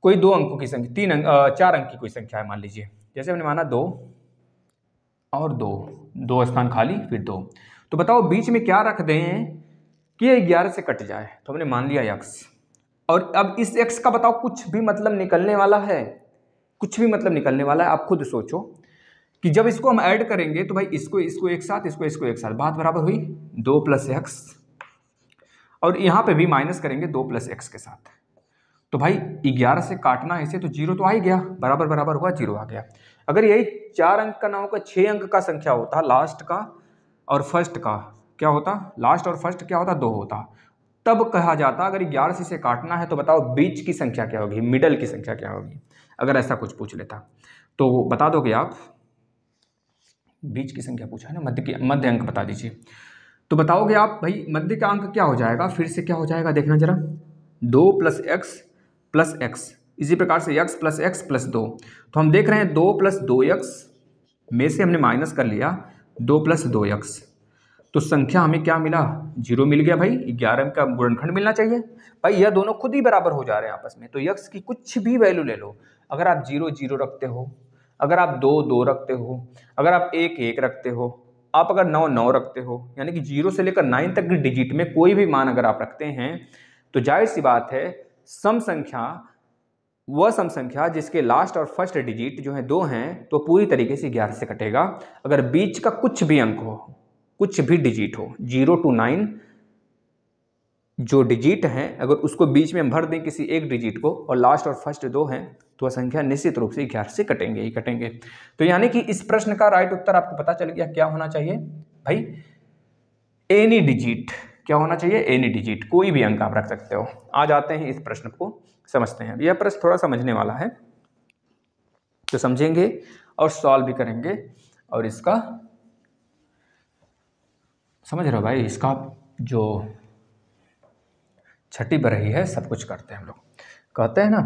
कोई 2 अंकों की संख्या, 4 अंक की कोई संख्या है मान लीजिए। जैसे हमने माना 2 और 2 स्थान खाली, फिर 2। तो बताओ बीच में क्या रख दें कि ये 11 से कट जाए। तो हमने मान लिया x, और अब इस x का बताओ कुछ भी मतलब निकलने वाला है, कुछ भी मतलब निकलने वाला है। आप खुद सोचो कि जब इसको हम ऐड करेंगे तो भाई इसको एक साथ, इसको एक साथ, बात बराबर हुई 2 + x, और यहाँ पे भी माइनस करेंगे 2 + x के साथ। तो भाई 11 से काटना है इसे, तो 0 तो आ ही गया, बराबर बराबर हुआ, 0 आ गया। अगर यही 4 अंक का ना होकर 6 अंक का संख्या होता, लास्ट का और फर्स्ट का क्या होता, लास्ट और फर्स्ट क्या होता, 2 होता, तब कहा जाता अगर 11 से इसे काटना है तो बताओ बीच की संख्या क्या होगी, मिडल की संख्या क्या होगी। अगर ऐसा कुछ पूछ लेता तो बता दोगे आप, बीच की संख्या पूछा है ना, मध्य अंक बता दीजिए। तो बताओगे आप भाई मध्य का अंक क्या हो जाएगा, फिर से क्या हो जाएगा देखना जरा, 2 + x + x, इसी प्रकार से x + x + 2। तो हम देख रहे हैं 2 + 2x में से हमने माइनस कर लिया 2 + 2x, तो संख्या हमें क्या मिला, 0 मिल गया भाई। 11 का गुणनखंड मिलना चाहिए भाई, यह दोनों खुद ही बराबर हो जा रहे हैं आपस में। तो x की कुछ भी वैल्यू ले लो, अगर आप 0 0 रखते हो, अगर आप 2 2 रखते हो, अगर आप 1 1 रखते हो, आप अगर 9 9 रखते हो, यानी कि 0 से लेकर 9 तक की डिजिट में कोई भी मान अगर आप रखते हैं, तो जाहिर सी बात है सम संख्या, वह सम संख्या जिसके लास्ट और फर्स्ट डिजिट जो है 2 हैं, तो पूरी तरीके से 11 से कटेगा। अगर बीच का कुछ भी अंक हो, कुछ भी डिजिट हो, 0 to 9 जो डिजिट हैं, अगर उसको बीच में हम भर दें किसी एक डिजिट को, और लास्ट और फर्स्ट 2 हैं, तो वह संख्या निश्चित रूप से 11 से कटेंगे ही कटेंगे। तो यानी कि इस प्रश्न का राइट उत्तर आपको पता चल गया, क्या होना चाहिए भाई, एनी डिजिट। क्या होना चाहिए, एनी डिजिट, कोई भी अंक आप रख सकते हो। आ जाते हैं इस प्रश्न को समझते हैं। यह प्रश्न थोड़ा समझने वाला है, तो समझेंगे और सॉल्व भी करेंगे, और इसका समझ रहे हो भाई, इसका जो छठी बरही है, सब कुछ करते हैं हम लोग। कहते हैं ना,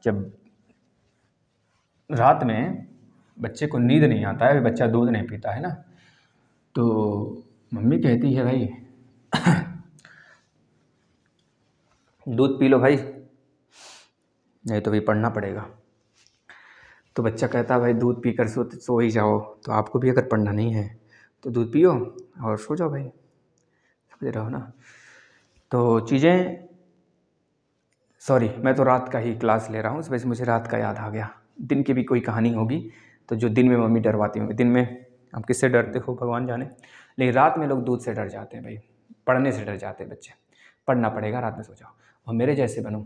जब रात में बच्चे को नींद नहीं आता है, बच्चा दूध नहीं पीता है ना, तो मम्मी कहती है भाई दूध पी लो भाई, नहीं तो भी पढ़ना पड़ेगा। तो बच्चा कहता है भाई दूध पीकर सो ही जाओ। तो आपको भी अगर पढ़ना नहीं है तो दूध पियो और सो जाओ भाई, समझ रहे हो ना। तो चीज़ें, सॉरी मैं तो रात का ही क्लास ले रहा हूँ, इस वजह से मुझे रात का याद आ गया। दिन की भी कोई कहानी होगी, तो जो दिन में मम्मी डरवाती होंगी, दिन में आप किससे डरते हो भगवान जाने, लेकिन रात में लोग दूध से डर जाते हैं भाई, पढ़ने से डर जाते हैं बच्चे। पढ़ना पड़ेगा, रात में सो जाओ और मेरे जैसे बनो।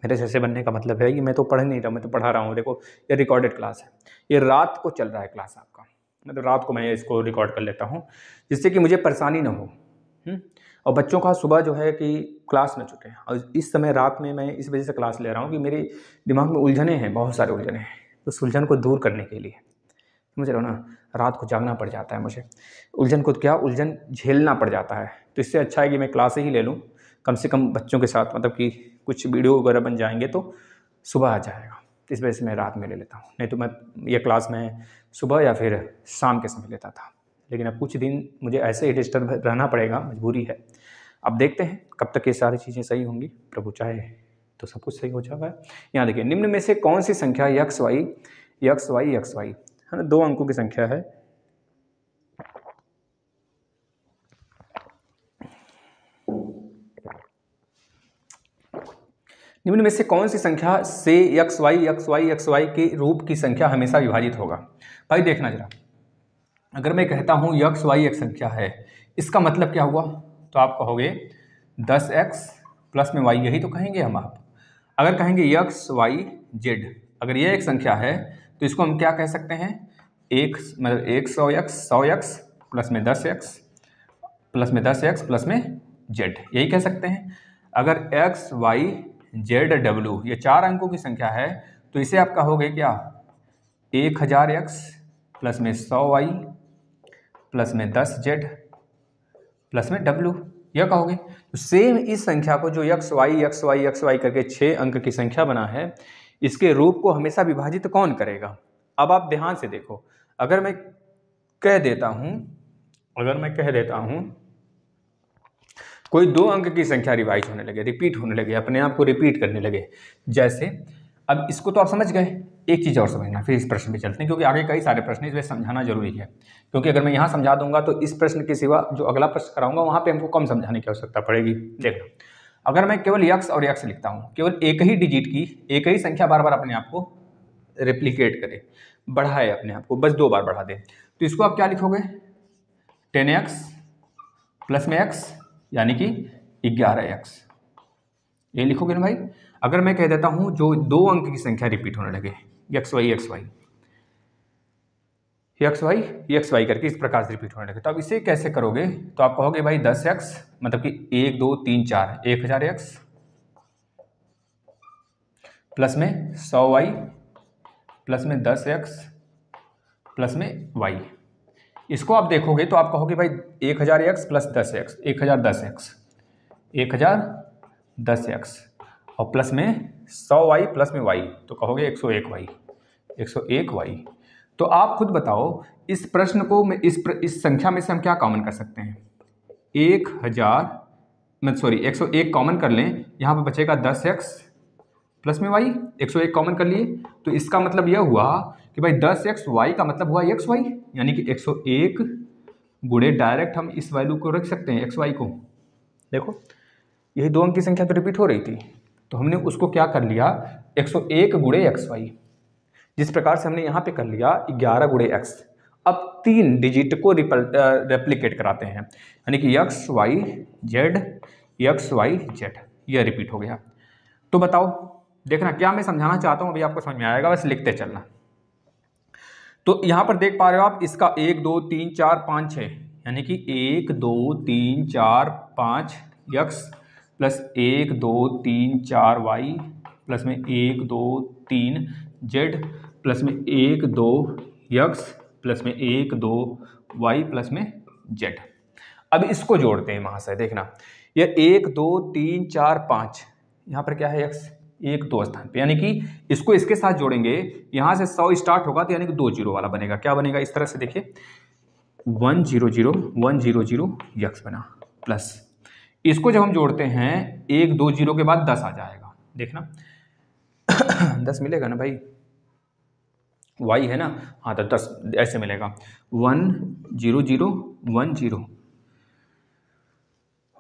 मेरे जैसे बनने का मतलब है कि मैं तो पढ़ नहीं रहा, मैं तो पढ़ा रहा हूँ। देखो ये रिकॉर्डेड क्लास है, ये रात को चल रहा है क्लास आपका, मतलब रात को मैं इसको रिकॉर्ड कर लेता हूँ जिससे कि मुझे परेशानी ना हो। और बच्चों का सुबह जो है कि क्लास में छूटे, और इस समय रात में मैं इस वजह से क्लास ले रहा हूँ कि मेरे दिमाग में उलझने हैं, बहुत सारे उलझने हैं। तो उस उलझन को दूर करने के लिए, समझ रहे हो ना, रात को जागना पड़ जाता है मुझे, उलझन को क्या, उलझन झेलना पड़ जाता है। तो इससे अच्छा है कि मैं क्लास ही ले लूँ, कम से कम बच्चों के साथ मतलब कि कुछ वीडियो वगैरह बन जाएंगे तो सुबह आ जाएगा। इस वजह से मैं रात में ले लेता हूँ, नहीं तो मैं ये क्लास में सुबह या फिर शाम के समय लेता था, लेकिन अब कुछ दिन मुझे ऐसे ही डिस्टर्ब रहना पड़ेगा, मजबूरी है। अब देखते हैं कब तक ये सारी चीज़ें सही होंगी, प्रभु चाहे तो सब कुछ सही हो जाएगा। यहाँ देखिए, निम्न में से कौन सी संख्या यक्स वाई है ना, 2 अंकों की संख्या है। निम्न में से कौन सी संख्या से एक्स वाई के रूप की संख्या हमेशा विभाजित होगा। भाई देखना जरा, अगर मैं कहता हूँ यक्स वाई एक संख्या है, इसका मतलब क्या हुआ, तो आप कहोगे 10x प्लस में y, यही तो कहेंगे हम आप। अगर कहेंगे यक्स वाई जेड, अगर ये एक संख्या है तो इसको हम क्या कह सकते हैं, एक मतलब 100x प्लस में 10x प्लस में z, यही कह सकते हैं। अगर x y z w ये 4 अंकों की संख्या है तो इसे आप कहोगे क्या, 1000x प्लस में 100y प्लस में 10z प्लस में w, यह कहोगे। तो सेम इस संख्या को जो एक्स वाई करके 6 अंक की संख्या बना है, इसके रूप को हमेशा विभाजित कौन करेगा। अब आप ध्यान से देखो, अगर मैं कह देता हूं कोई 2 अंक की संख्या रिवाइज होने लगे, रिपीट होने लगे, अपने आप को रिपीट करने लगे, जैसे अब इसको तो आप समझ गए, एक चीज़ और समझना, फिर इस प्रश्न पे चलते हैं, क्योंकि आगे कई सारे प्रश्न इसमें समझाना जरूरी है। क्योंकि अगर मैं यहाँ समझा दूंगा तो इस प्रश्न के सिवा जो अगला प्रश्न कराऊंगा वहाँ पे हमको कम समझाने की आवश्यकता पड़ेगी। देखो, अगर मैं केवल यक्स और यक्स लिखता हूँ, केवल एक ही डिजिट की एक ही संख्या बार बार अपने आप को रेप्लीकेट करे, बढ़ाए अपने आप को, बस 2 बार बढ़ा दे, तो इसको आप क्या लिखोगे, 10x प्लस में x यानी कि 11x, ये लिखोगे ना भाई। अगर मैं कह देता हूं जो 2 अंक की संख्या रिपीट होने लगे, एक्स वाई करके इस प्रकार से रिपीट होने लगे, तो अब इसे कैसे करोगे, तो आप कहोगे भाई 10x मतलब कि 1 2 3 4 1000x प्लस में 100y प्लस में 10x प्लस में y। इसको आप देखोगे तो आप कहोगे भाई 1000x प्लस 10x 1010x और प्लस में 100y प्लस में y, तो कहोगे 101y। तो आप खुद बताओ, इस प्रश्न को इस संख्या में से हम क्या कॉमन कर सकते हैं, 101 कॉमन कर लें, यहाँ पे बचेगा 10x प्लस में y, 101 कॉमन कर लिए, तो इसका मतलब यह हुआ कि भाई 10x y का मतलब हुआ xy, यानी कि 101 गुणे डायरेक्ट हम इस वैल्यू को रख सकते हैं xy को। देखो, यही 2 अंक की संख्या तो रिपीट हो रही थी, तो हमने उसको क्या कर लिया, 101 गुणे xy, जिस प्रकार से हमने यहाँ पे कर लिया 11 गुणे x। अब 3 डिजिट को रेप्लिकेट कराते हैं, यानी कि एक्स वाई जेड, यह रिपीट हो गया। तो बताओ, देखना क्या मैं समझाना चाहता हूँ, अभी आपको समझ में आएगा, बस लिखते चलना। तो यहाँ पर देख पा रहे हो आप, इसका 1 2 3 4 5 6, यानी कि 1 2 3 4 5 x प्लस 1 2 3 4 y प्लस में 1 2 3 z प्लस में 1 2 x प्लस में 1 2 y प्लस में z। अब इसको जोड़ते हैं महाशय, देखना, यह 1 2 3 4 5, यहाँ पर क्या है x, 1 2 स्थान पे, यानी कि इसको इसके साथ जोड़ेंगे, यहाँ से 100 स्टार्ट होगा तो यानी कि 2 जीरो वाला बनेगा। क्या बनेगा, इस तरह से देखिए 100 x बना, प्लस इसको जब हम जोड़ते हैं 1 2 0 के बाद 10 आ जाएगा, देखना 10 मिलेगा ना भाई, y है ना, हाँ तो 10 ऐसे मिलेगा, 1 0 0 1 0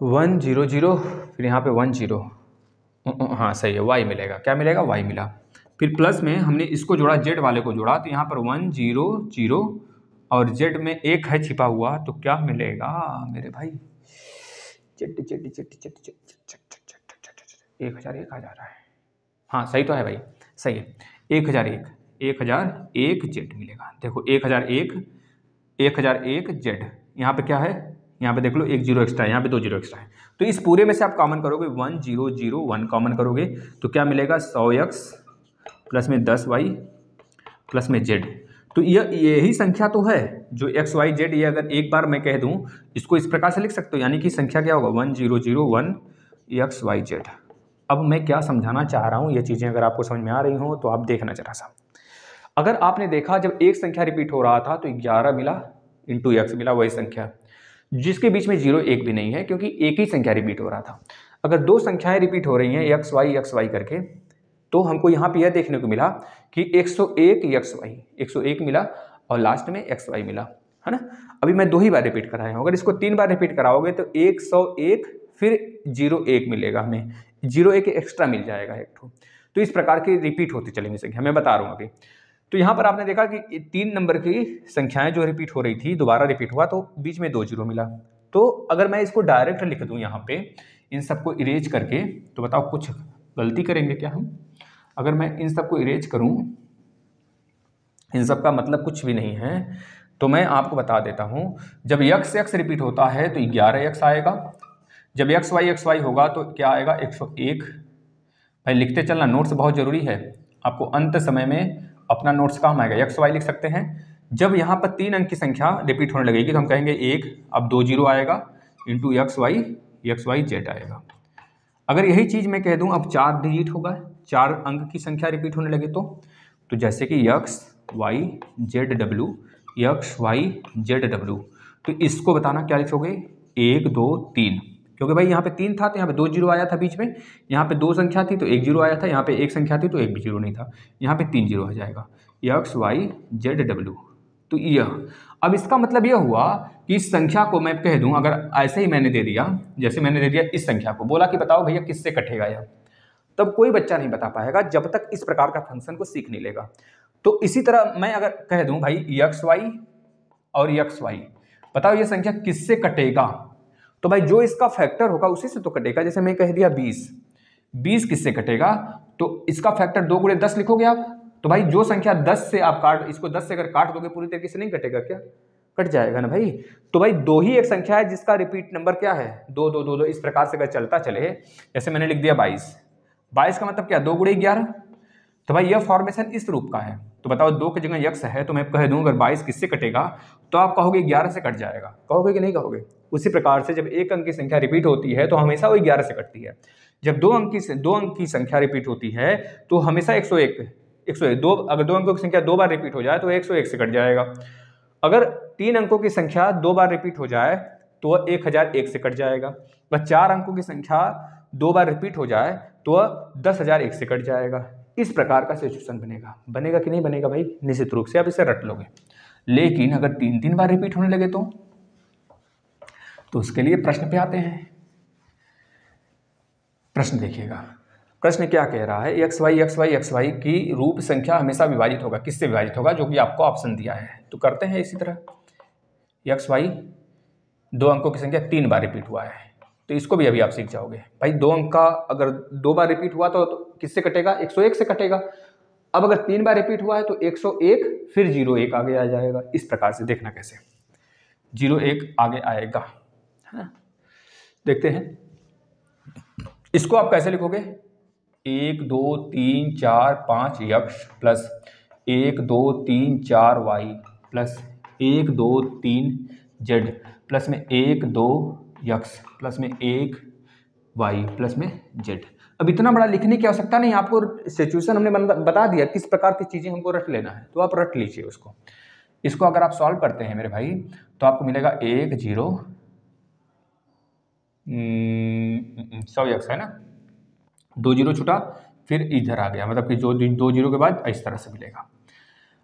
1 0 0, फिर यहाँ पे 1 0, हाँ सही है, y मिलेगा, क्या मिलेगा, y मिला। फिर प्लस में हमने इसको जोड़ा, z वाले को जोड़ा, तो यहाँ पर 1 0 0 और z में 1 है छिपा हुआ, तो क्या मिलेगा मेरे भाई, 1001 आ जा रहा है, हाँ सही तो है भाई, सही है, 1001 z मिलेगा। देखो 1001 z, यहाँ पे क्या है, यहाँ पे देख लो 1 0 एक्स्ट्रा है, यहाँ पे 2 0 एक्स्ट्रा है, तो इस पूरे में से आप कॉमन करोगे 1 0 0 1 कॉमन करोगे, तो क्या मिलेगा 100x प्लस में 10y प्लस में z। तो यही संख्या तो है जो x y z, ये अगर एक बार मैं कह दूं, इसको इस प्रकार से लिख सकते हो, यानी कि संख्या क्या होगा 1 0 0 1 एक्स वाई जेड। अब मैं क्या समझाना चाह रहा हूँ, ये चीज़ें अगर आपको समझ में आ रही हों तो आप देखना जरा सा। अगर आपने देखा जब एक संख्या रिपीट हो रहा था तो 11 मिला इंटू एक्स मिला, वही संख्या जिसके बीच में 0 1 भी नहीं है, क्योंकि एक ही संख्या रिपीट हो रहा था। अगर दो संख्याएं रिपीट हो रही हैं एक्स वाई करके, तो हमको यहाँ पे यह देखने को मिला कि 101 एक्स वाई, 101 मिला और लास्ट में एक्स वाई मिला, है ना। अभी मैं 2 ही बार रिपीट कराया हूँ, अगर इसको 3 बार रिपीट कराओगे तो 101 फिर 01 मिलेगा, हमें 01 एक्स्ट्रा मिल जाएगा एक ठो। तो इस प्रकार की रिपीट होती चलेंगी संख्या, मैं बता रहा हूँ अभी। तो यहाँ पर आपने देखा कि 3 नंबर की संख्याएं जो रिपीट हो रही थी दोबारा रिपीट हुआ तो बीच में 2 0 मिला। तो अगर मैं इसको डायरेक्ट लिख दूँ यहाँ पे इन सबको इरेज करके, तो बताओ कुछ गलती करेंगे क्या हम? अगर मैं इन सबको इरेज करूँ, इन सब का मतलब कुछ भी नहीं है, तो मैं आपको बता देता हूँ। जब x रिपीट होता है तो 11x आएगा, जब एक्स वाई होगा तो क्या आएगा 101। भाई लिखते चलना, नोट्स बहुत ज़रूरी है, आपको अंत समय में अपना नोट्स काम आएगा। एक्स वाई लिख सकते हैं। जब यहाँ पर 3 अंक की संख्या रिपीट होने लगेगी तो हम कहेंगे 1, अब 2 0 आएगा इंटू एक्स वाई जेड आएगा। अगर यही चीज़ मैं कह दूँ अब 4 डिजिट होगा, 4 अंक की संख्या रिपीट होने लगे तो जैसे कि X Y Z W, X Y Z W, तो इसको बताना क्या लिखोगे 1 2 3, क्योंकि भाई यहाँ पे 3 था तो यहाँ पे 2 0 आया था बीच में, यहाँ पे 2 संख्या थी तो 1 0 आया था, यहाँ पे 1 संख्या थी तो 1 भी 0 नहीं था, यहाँ पे 3 0 आ जाएगा एक्स वाई जेड डब्ल्यू। तो यह अब इसका मतलब यह हुआ कि इस संख्या को मैं कह दूं, अगर ऐसे ही मैंने दे दिया, जैसे मैंने दे दिया इस संख्या को, बोला कि बताओ भैया किससे कटेगा यह, तब कोई बच्चा नहीं बता पाएगा जब तक इस प्रकार का फंक्शन को सीख नहीं लेगा। तो इसी तरह मैं अगर कह दूं भाई एक्स वाई और एक्स वाई, बताओ ये संख्या किससे कटेगा, तो भाई जो इसका फैक्टर होगा उसी से तो कटेगा। जैसे मैं कह दिया 20 किससे कटेगा, तो इसका फैक्टर 2 × 10 लिखोगे आप, तो भाई जो संख्या 10 से आप इसको 10 से अगर काट दोगे पूरी तरीके से नहीं कटेगा क्या, कट जाएगा ना भाई। तो भाई 2 ही एक संख्या है जिसका रिपीट नंबर क्या है 2 2 2 2, इस प्रकार से अगर चलता चले, जैसे मैंने लिख दिया 22 का मतलब क्या 2 × 11, तो भाई यह फॉर्मेशन इस रूप का है। तो बताओ 2 की जगह x है तो मैं कह दूं अगर 22 किससे कटेगा, तो आप कहोगे 11 से कट जाएगा, कहोगे कि नहीं कहोगे। उसी प्रकार से जब एक अंक की संख्या रिपीट होती है तो हमेशा वो 11 से कटती है। जब दो अंक की संख्या रिपीट होती है तो हमेशा 101 दो, अगर 2 अंकों की संख्या 2 बार रिपीट हो जाए तो 101 से कट जाएगा। अगर 3 अंकों की संख्या 2 बार रिपीट हो जाए तो वह 1001 से कट जाएगा। वह 4 अंकों की संख्या 2 बार रिपीट हो जाए तो वह 10001 से कट जाएगा। इस प्रकार का सिचुएशन बनेगा कि नहीं बनेगा भाई, निश्चित रूप से आप इसे रट लोगे। लेकिन अगर 3 बार रिपीट होने लगे तो उसके लिए प्रश्न पे आते हैं। प्रश्न देखिएगा, प्रश्न क्या कह रहा है, एक्स वाई की रूप संख्या हमेशा विभाजित होगा, किससे विभाजित होगा, जो कि आपको ऑप्शन दिया है। तो करते हैं इसी तरह एक्स वाई 2 अंकों की संख्या 3 बार रिपीट हुआ है, तो इसको भी अभी आप सीख जाओगे। भाई 2 अंक का अगर 2 बार रिपीट हुआ तो किससे कटेगा 101 से कटेगा। अब अगर 3 बार रिपीट हुआ है तो 101 फिर 01 आगे आ जाएगा। इस प्रकार से देखना कैसे 01 आगे आएगा, है ना। देखते हैं इसको आप कैसे लिखोगे, 1 2 3 4 5 x plus 1 2 3 4 y plus 1 2 3 z plus में 1 2 यक्स प्लस में 1 वाई प्लस में जेड। अब इतना बड़ा लिखने की आवश्यकता नहीं, आपको सिचुएशन हमने बता दिया किस प्रकार की चीज़ें हमको रट लेना है, तो आप रट लीजिए उसको। इसको अगर आप सॉल्व करते हैं मेरे भाई तो आपको मिलेगा 1 0 100 यक्स है ना, 2 0 छूटा फिर इधर आ गया, मतलब कि जो 2 0 के बाद इस तरह से मिलेगा।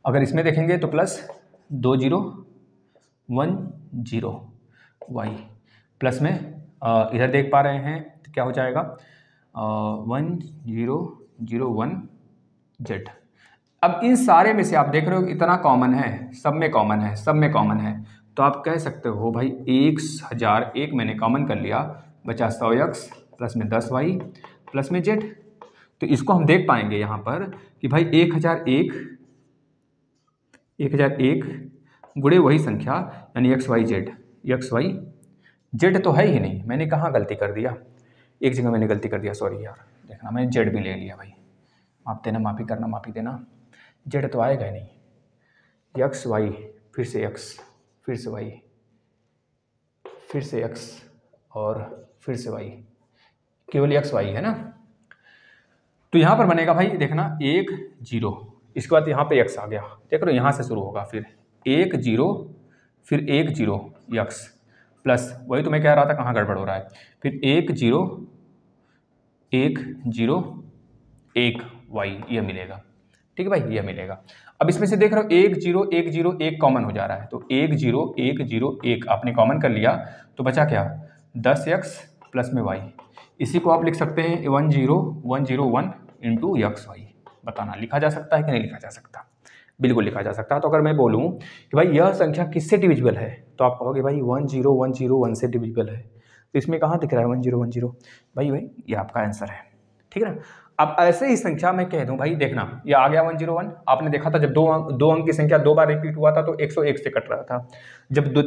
अगर इसमें देखेंगे तो प्लस 2 0 1 0 वाई प्लस में इधर देख पा रहे हैं तो क्या हो जाएगा 1 0 0 1 जेड। अब इन सारे में से आप देख रहे हो इतना कॉमन है, सब में कॉमन है, तो आप कह सकते हो भाई 1001 मैंने कॉमन कर लिया, बचा 100 एक्स प्लस में 10 वाई प्लस में जेड। तो इसको हम देख पाएंगे यहाँ पर कि भाई 1001 गुणे वही संख्या यानी एक्स वाई जेड तो है ही नहीं, मैंने कहाँ गलती कर दिया, एक जगह मैंने गलती कर दिया, सॉरी यार, देखना मैंने जेड भी ले लिया भाई, आप देना माफ़ी करना, माफ़ी देना, जेड तो आएगा ही नहीं। एक्स वाई फिर से एक्स फिर से वाई फिर से एक्स और फिर से वाई, केवल एक्स वाई है ना। तो यहाँ पर बनेगा भाई देखना 1 0, इसके बाद यहाँ पे एक्स आ गया, देख रहे हो यहाँ से शुरू होगा, फिर 1 0, फिर 1 0 एक्स प्लस, वही तो मैं कह रहा था कहाँ गड़बड़ हो रहा है, फिर 1 0 1 0 1 वाई, ये मिलेगा। ठीक है भाई, ये मिलेगा। अब इसमें से देख रहे हो 1 0 1 0 1 कॉमन हो जा रहा है, तो 1 0 1 0 1 आपने कॉमन कर लिया, तो बचा क्या 10x प्लस में y। इसी को आप लिख सकते हैं 1 0 1 0 1 इंटू एक्स वाई। बताना लिखा जा सकता है कि नहीं लिखा जा सकता? बिल्कुल लिखा जा सकता है। तो अगर मैं बोलूँ कि भाई यह संख्या किससे डिविजिबल है, तो आप कहोगे भाई 1 0 1 0 1 से डिविजिबल है। तो इसमें कहाँ दिख रहा है 1 0 1 0? भाई ये आपका आंसर है। ठीक है ना। अब ऐसे ही संख्या मैं कह दूं भाई, देखना ये आ गया 101। आपने देखा था जब दो अंक की संख्या 2 बार रिपीट हुआ था तो 101 से कट रहा था। जब दो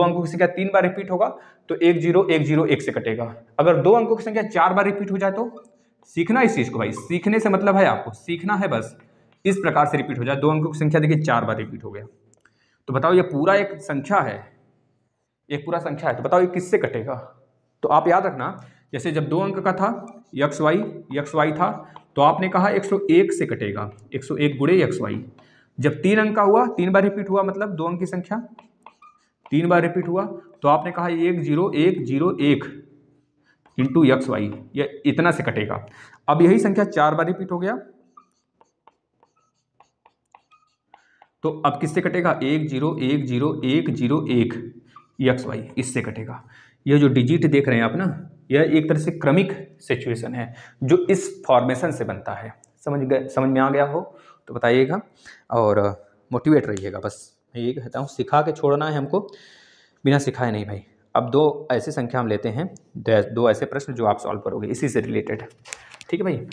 अंकों की संख्या 3 बार रिपीट होगा तो 1 0 1 0 1 से कटेगा। अगर 2 अंकों की संख्या 4 बार रिपीट हो जाए तो सीखना इस चीज को भाई, सीखने से मतलब है आपको सीखना है बस। इस प्रकार से रिपीट हो जाए, 2 अंकों की संख्या देखिए 4 बार रिपीट हो गया, तो बताओ ये पूरा एक संख्या है, एक पूरा संख्या है, तो बताओ ये किससे कटेगा? तो आप याद रखना, जैसे जब 2 अंक का था एक्स वाई था, तो आपने कहा 101 से कटेगा, 101 गुणे एक्स वाई। जब 3 अंक का हुआ, 3 बार रिपीट हुआ, मतलब 2 अंक की संख्या 3 बार रिपीट हुआ, तो आपने कहा 1 0 1 0 1 इंटू एक्स वाई, ये इतना से कटेगा। अब यही संख्या 4 बार रिपीट हो गया, तो अब किससे कटेगा 1 0 1 0 1 0 1 एक्स वाई, इससे कटेगा। ये जो डिजिट देख रहे हैं आप ना, यह एक तरह से क्रमिक सिचुएशन है जो इस फॉर्मेशन से बनता है। समझ में आ गया हो तो बताइएगा और मोटिवेट रहिएगा। बस मैं ये कहता हूँ, सिखा के छोड़ना है हमको, बिना सिखाए नहीं भाई। अब 2 ऐसी संख्या हम लेते हैं, 2 ऐसे प्रश्न जो आप सॉल्व करोगे इसी से रिलेटेड। ठीक है भाई,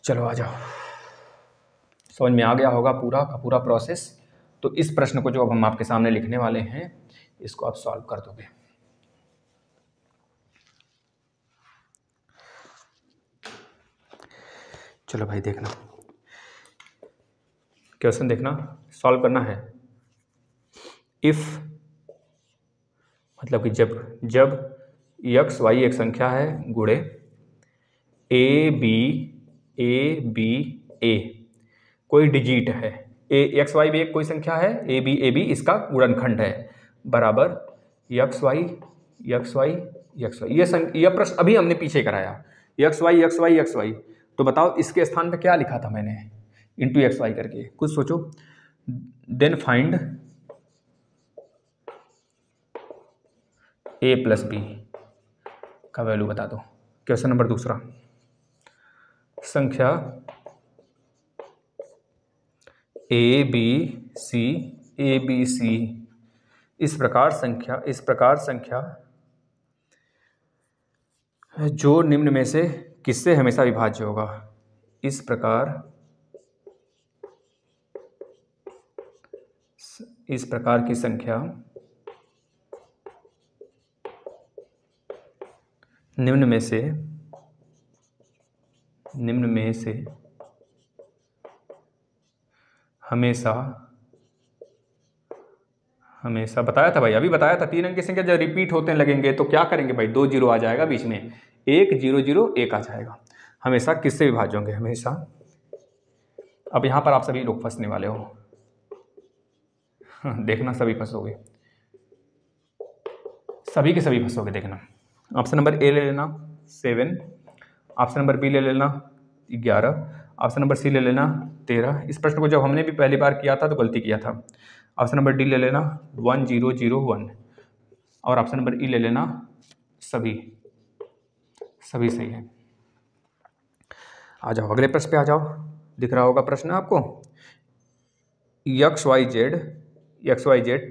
चलो आ जाओ। समझ में आ गया होगा पूरा का पूरा प्रोसेस। तो इस प्रश्न को जो अब हम आपके सामने लिखने वाले हैं, इसको आप सॉल्व कर दोगे। चलो भाई देखना, क्वेश्चन देखना, सॉल्व करना है। इफ मतलब कि जब एक्स वाई एक संख्या है गुणे ए बी ए कोई डिजिट है, एक्स वाई भी एक कोई संख्या है, ए बी इसका गुणनखंड है, बराबर एक्स वाई ये प्रश्न अभी हमने पीछे कराया, एक्स वाई। तो बताओ इसके स्थान पे क्या लिखा था मैंने, इंटू एक्स वाई करके, कुछ सोचो। देन फाइंड ए प्लस बी का वैल्यू बता दो। क्वेश्चन नंबर दूसरा, संख्या ए बी सी इस प्रकार संख्या जो निम्न में से किससे हमेशा विभाज्य होगा। इस प्रकार की संख्या निम्न में से हमेशा बताया था भाई, अभी बताया था। 3 अंक की संख्या जब रिपीट होते लगेंगे तो क्या करेंगे भाई, 2 0 आ जाएगा बीच में, 1 0 0 1 आ जाएगा। हमेशा किससे विभाज्य होंगे, हमेशा। अब यहाँ पर आप सभी लोग फंसने वाले हो, देखना सभी फंसोगे, सभी के सभी फंसोगे, देखना। ऑप्शन नंबर ए ले लेना 7, ऑप्शन नंबर बी ले लेना 11, ऑप्शन नंबर सी ले लेना 13। इस प्रश्न को जब हमने भी पहली बार किया था तो गलती किया था। ऑप्शन नंबर डी ले लेना 1 0 0 1 और ऑप्शन नंबर ई ले लेना सभी सही है। आ जाओ अगले प्रश्न पे आ जाओ, दिख रहा होगा प्रश्न आपको। एक्स वाई जेड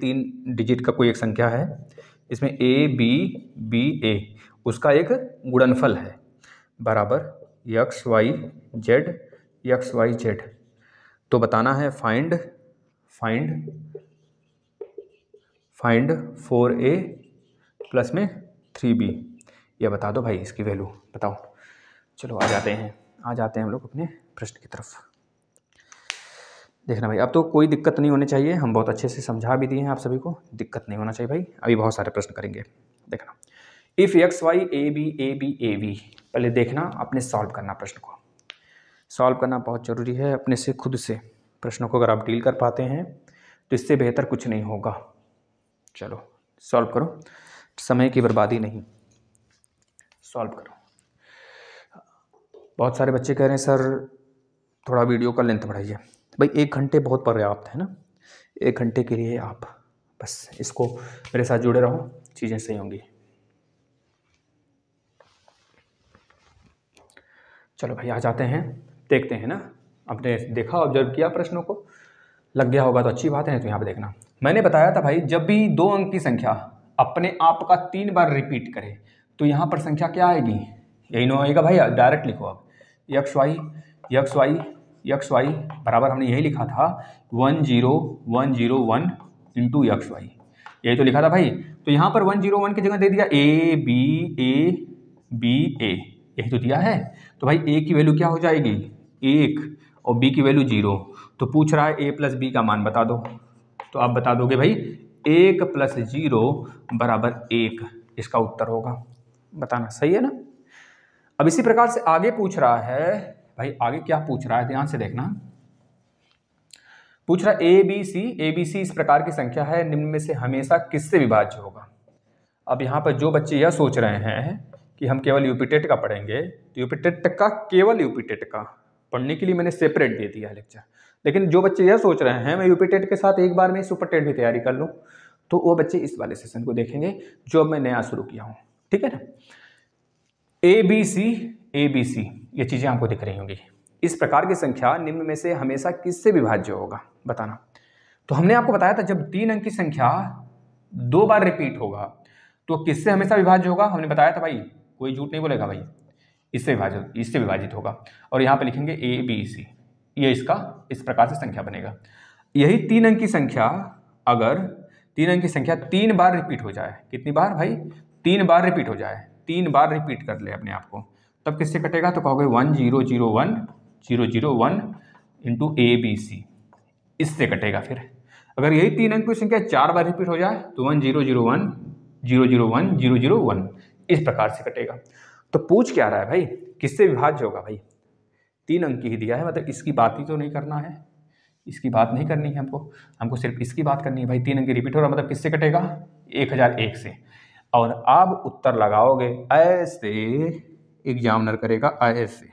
3 डिजिट का कोई एक संख्या है, इसमें ए बी ए उसका एक गुणनफल है, बराबर एक्स वाई जेड। तो बताना है फाइंड 4a प्लस में 3b, ये बता दो भाई, इसकी वैल्यू बताओ। चलो आ जाते हैं हम लोग अपने प्रश्न की तरफ। देखना भाई, अब तो कोई दिक्कत नहीं होनी चाहिए, हम बहुत अच्छे से समझा भी दिए हैं आप सभी को, दिक्कत नहीं होना चाहिए भाई। अभी बहुत सारे प्रश्न करेंगे, देखना। If x y a b, पहले देखना, अपने सॉल्व करना, प्रश्न को सॉल्व करना बहुत ज़रूरी है अपने से, खुद से। प्रश्नों को अगर आप डील कर पाते हैं तो इससे बेहतर कुछ नहीं होगा। चलो सॉल्व करो, समय की बर्बादी नहीं, सॉल्व करो। बहुत सारे बच्चे कह रहे हैं सर थोड़ा वीडियो का लेंथ बढ़ाइए। भाई 1 घंटे बहुत पर्याप्त है ना, 1 घंटे के लिए आप बस इसको मेरे साथ जुड़े रहो, चीज़ें सही होंगी। चलो भाई आ जाते हैं, देखते हैं ना। आपने देखा, ऑब्जर्व किया, प्रश्नों को लग गया होगा तो अच्छी बात है, नहीं तो यहाँ पे देखना। मैंने बताया था भाई जब भी 2 अंक की संख्या अपने आप का 3 बार रिपीट करे तो यहाँ पर संख्या क्या आएगी, यही नो आएगा भाई। डायरेक्ट लिखो आप, x y x y x y बराबर, हमने यही लिखा था 10101 इंटू एक्स वाई, यही तो लिखा था भाई। तो यहाँ पर 101 की जगह दे दिया ए बी ए, यही तो दिया है। तो भाई ए की वैल्यू क्या हो जाएगी 1 और बी की वैल्यू 0। तो पूछ रहा है ए प्लस बी का मान बता दो, तो आप बता दोगे भाई 1 प्लस 0 बराबर 1, इसका उत्तर होगा। बताना सही है ना। अब इसी प्रकार से आगे पूछ रहा है भाई, आगे क्या पूछ रहा है ध्यान से देखना। पूछ रहा है ए बी सी इस प्रकार की संख्या है, निम्न में से हमेशा किससे विभाज्य होगा। अब यहाँ पर जो बच्चे यह सोच रहे हैं कि हम केवल यूपी टेट का पढ़ेंगे, तो यूपी टेट का केवल यूपी टेट का पढ़ने के लिए मैंने सेपरेट दे दिया है लेक्चर। लेकिन जो बच्चे यह सोच रहे हैं मैं यूपी टेट के साथ एक बार में सुपर टेट भी तैयारी कर लूँ, तो वो बच्चे इस वाले सेशन को देखेंगे जो अब मैं नया शुरू किया हूँ, ठीक है ना। ए बी सी ये चीज़ें आपको दिख रही होंगी। इस प्रकार की संख्या निम्न में से हमेशा किससे विभाज्य होगा, बताना। तो हमने आपको बताया था जब 3 अंक की संख्या 2 बार रिपीट होगा तो किससे हमेशा विभाज्य होगा, हमने बताया था भाई, कोई झूठ नहीं बोलेगा भाई, इससे विभाजित होगा। और यहाँ पे लिखेंगे ए बी सी, ये इसका इस प्रकार से संख्या बनेगा। यही 3 अंक की संख्या, अगर 3 अंक की संख्या 3 बार रिपीट हो जाए, कितनी बार भाई 3 बार रिपीट हो जाए, 3 बार रिपीट कर ले अपने आप को, तब किससे कटेगा, तो कहोगे 1001 इंटू ए बी सी, इससे कटेगा। फिर अगर यही 3 अंक की संख्या 4 बार रिपीट हो जाए तो 1001 001 001 इस प्रकार से कटेगा। तो पूछ क्या रहा है भाई, किससे विभाज्य होगा भाई, 3 अंक की ही दिया है, मतलब इसकी बात ही तो नहीं करना है, इसकी बात नहीं करनी है हमको सिर्फ इसकी बात करनी है भाई। 3 अंक रिपीट हो रहा मतलब किससे कटेगा 1001 से। और आप उत्तर लगाओगे ऐसे, एग्जामिनर करेगा ऐसे,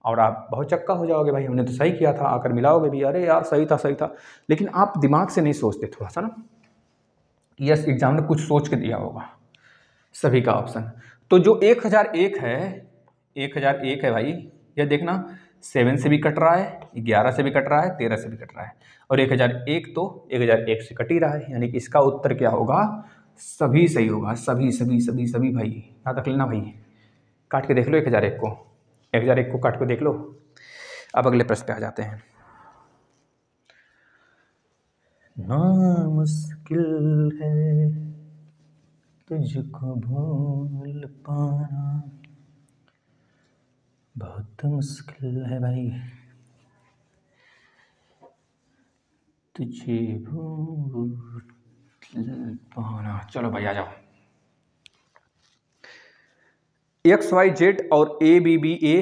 और आप बहुत चक्का हो जाओगे भाई, हमने तो सही किया था, आकर मिलाओगे भी, अरे यार सही था। लेकिन आप दिमाग से नहीं सोचते थोड़ा सा ना, यस एग्जाम ने कुछ सोच के दिया होगा सभी का ऑप्शन। तो जो 1001 है भाई, यह देखना 7 से भी कट रहा है, 11 से भी कट रहा है, 13 से भी कट रहा है, और 1001 तो 1001 से कट ही रहा है, यानी कि इसका उत्तर क्या होगा, सभी सही होगा, सभी भाई, याद रख लेना भाई। काट के देख लो 1001 को काट के देख लो। अब अगले प्रश्न पे आ जाते हैं। ना मुश्किल है तुझको भूल पाना, बहुत मुश्किल है भाई तुझे भूल पाना। चलो भाई आ जाओ। XYZ और ABBA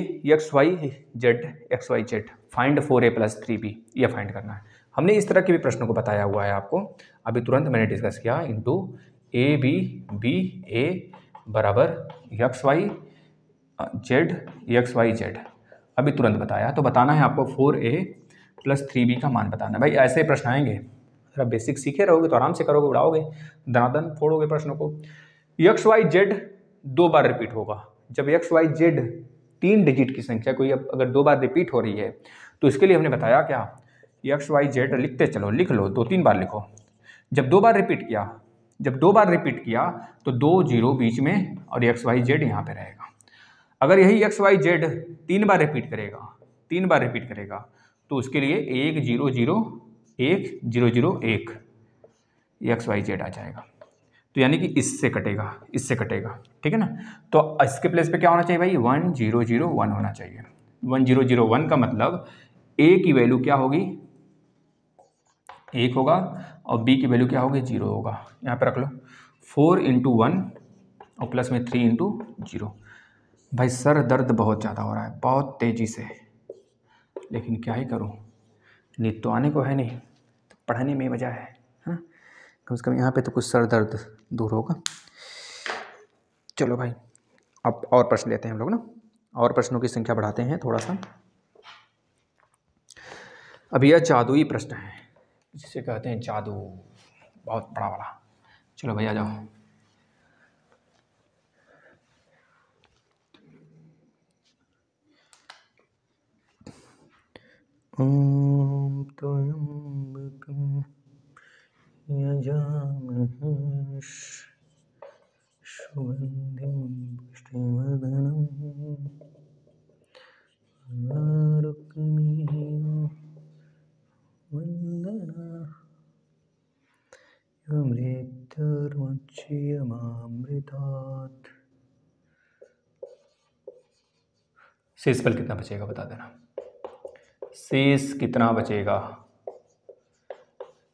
XYZ find 4A + 3B, यह फाइंड करना है। हमने इस तरह के भी प्रश्नों को बताया हुआ है आपको, अभी तुरंत मैंने डिस्कस किया, इंटू ABBA बराबर XYZ अभी तुरंत बताया। तो बताना है आपको 4A + 3B का मान बताना। भाई ऐसे प्रश्न आएंगे, अगर बेसिक सीखे रहोगे तो आराम से करोगे, उड़ाओगे, दनादन फोड़ोगे प्रश्नों को। XYZ 2 बार रिपीट होगा। जब XYZ 3 डिजिट की संख्या कोई अगर 2 बार रिपीट हो रही है तो इसके लिए हमने बताया क्या, XYZ लिखते चलो, लिख लो, 2-3 बार लिखो। जब 2 बार रिपीट किया तो 2 0 बीच में और XYZ यहाँ पे रहेगा। अगर यही XYZ 3 बार रिपीट करेगा तो उसके लिए 1 0 0 1 0 0 1 XYZ आ जाएगा। तो यानी कि इससे कटेगा, ठीक है ना। तो इसके प्लेस पे क्या होना चाहिए भाई, 1001 होना चाहिए। 1001 का मतलब A की वैल्यू क्या होगी, 1 होगा, और B की वैल्यू क्या होगी, 0 होगा। यहाँ पे रख लो 4 × 1 और प्लस में 3 इंटू 0। भाई सर दर्द बहुत ज़्यादा हो रहा है, बहुत तेज़ी से, लेकिन क्या ही करूँ, नींद तो आने को है नहीं, तो पढ़ने में मज़ा है, हाँ, कम से कम यहाँ पे तो कुछ सर दर्द दूर होगा। चलो भाई, अब और प्रश्न लेते हैं हम लोग ना, और प्रश्नों की संख्या बढ़ाते हैं थोड़ा सा। अब यह जादुई प्रश्न है, जिसे कहते हैं जादू, बहुत बड़ा वाला। चलो भाई आ जाओ। ओम त्र्यंबकं यजामहे सुगंधिं पुष्टिवर्धनम् आरोग्यमेव वन्दना अमृतर्मुच्यमामृतात्। शेष फल कितना बचेगा बता देना, शेष कितना बचेगा?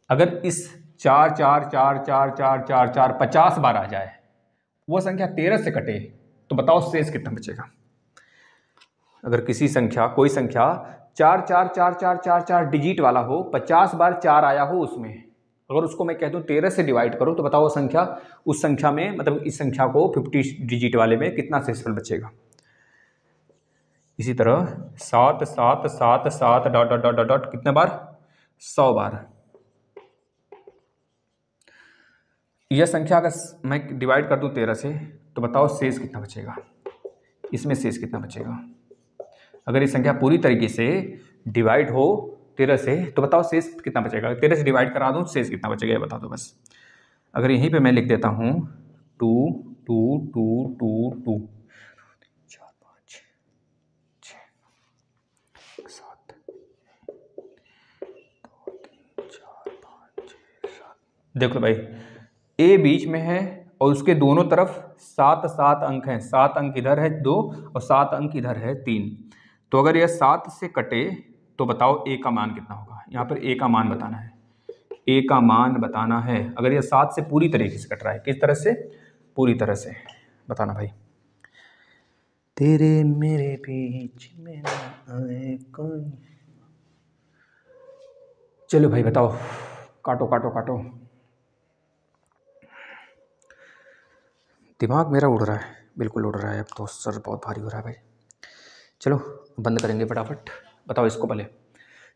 अगर इस 4 4 4 4 4 4 4 50 बार आ जाए, वो संख्या 13 से कटे, तो बताओ शेष कितना बचेगा? अगर किसी संख्या, कोई संख्या 4 4 4 4 4 4 डिजिट वाला हो, 50 बार 4 आया हो उसमें, अगर उसको मैं कह दूं 13 से डिवाइड करो, तो बताओ वो संख्या, उस संख्या में, मतलब इस संख्या को 50 डिजिट वाले में कितना शेषफल बचेगा? इसी तरह 7 7 7 7 dot dot dot dot dot कितने बार? 100 बार। यह संख्या अगर मैं डिवाइड कर दूं 13 से, तो बताओ शेष कितना बचेगा? इसमें शेष कितना बचेगा? अगर ये संख्या पूरी तरीके से डिवाइड हो 13 से, तो बताओ शेष कितना बचेगा? 13 से डिवाइड करा दूं, शेष कितना बचेगा ये बता दो बस। अगर यहीं पे मैं लिख देता हूँ 2 2 2 2 2 4 5 6 7 2 3 4 5 6 7। देख लो भाई, ए बीच में है और उसके दोनों तरफ 7 7 अंक हैं, 7 अंक इधर है 2 और 7 अंक इधर है 3। तो अगर यह 7 से कटे, तो बताओ ए का मान कितना होगा? यहाँ पर ए का मान बताना है, ए का मान बताना है। अगर यह 7 से पूरी तरीके से कट रहा है, किस तरह से? पूरी तरह से बताना भाई। तेरे मेरे बीच में ना आए कोई। चलो भाई बताओ, काटो काटो काटो। दिमाग मेरा उड़ रहा है, बिल्कुल उड़ रहा है, अब तो सर बहुत भारी हो रहा है भाई। चलो बंद करेंगे फटाफट। बताओ इसको पहले,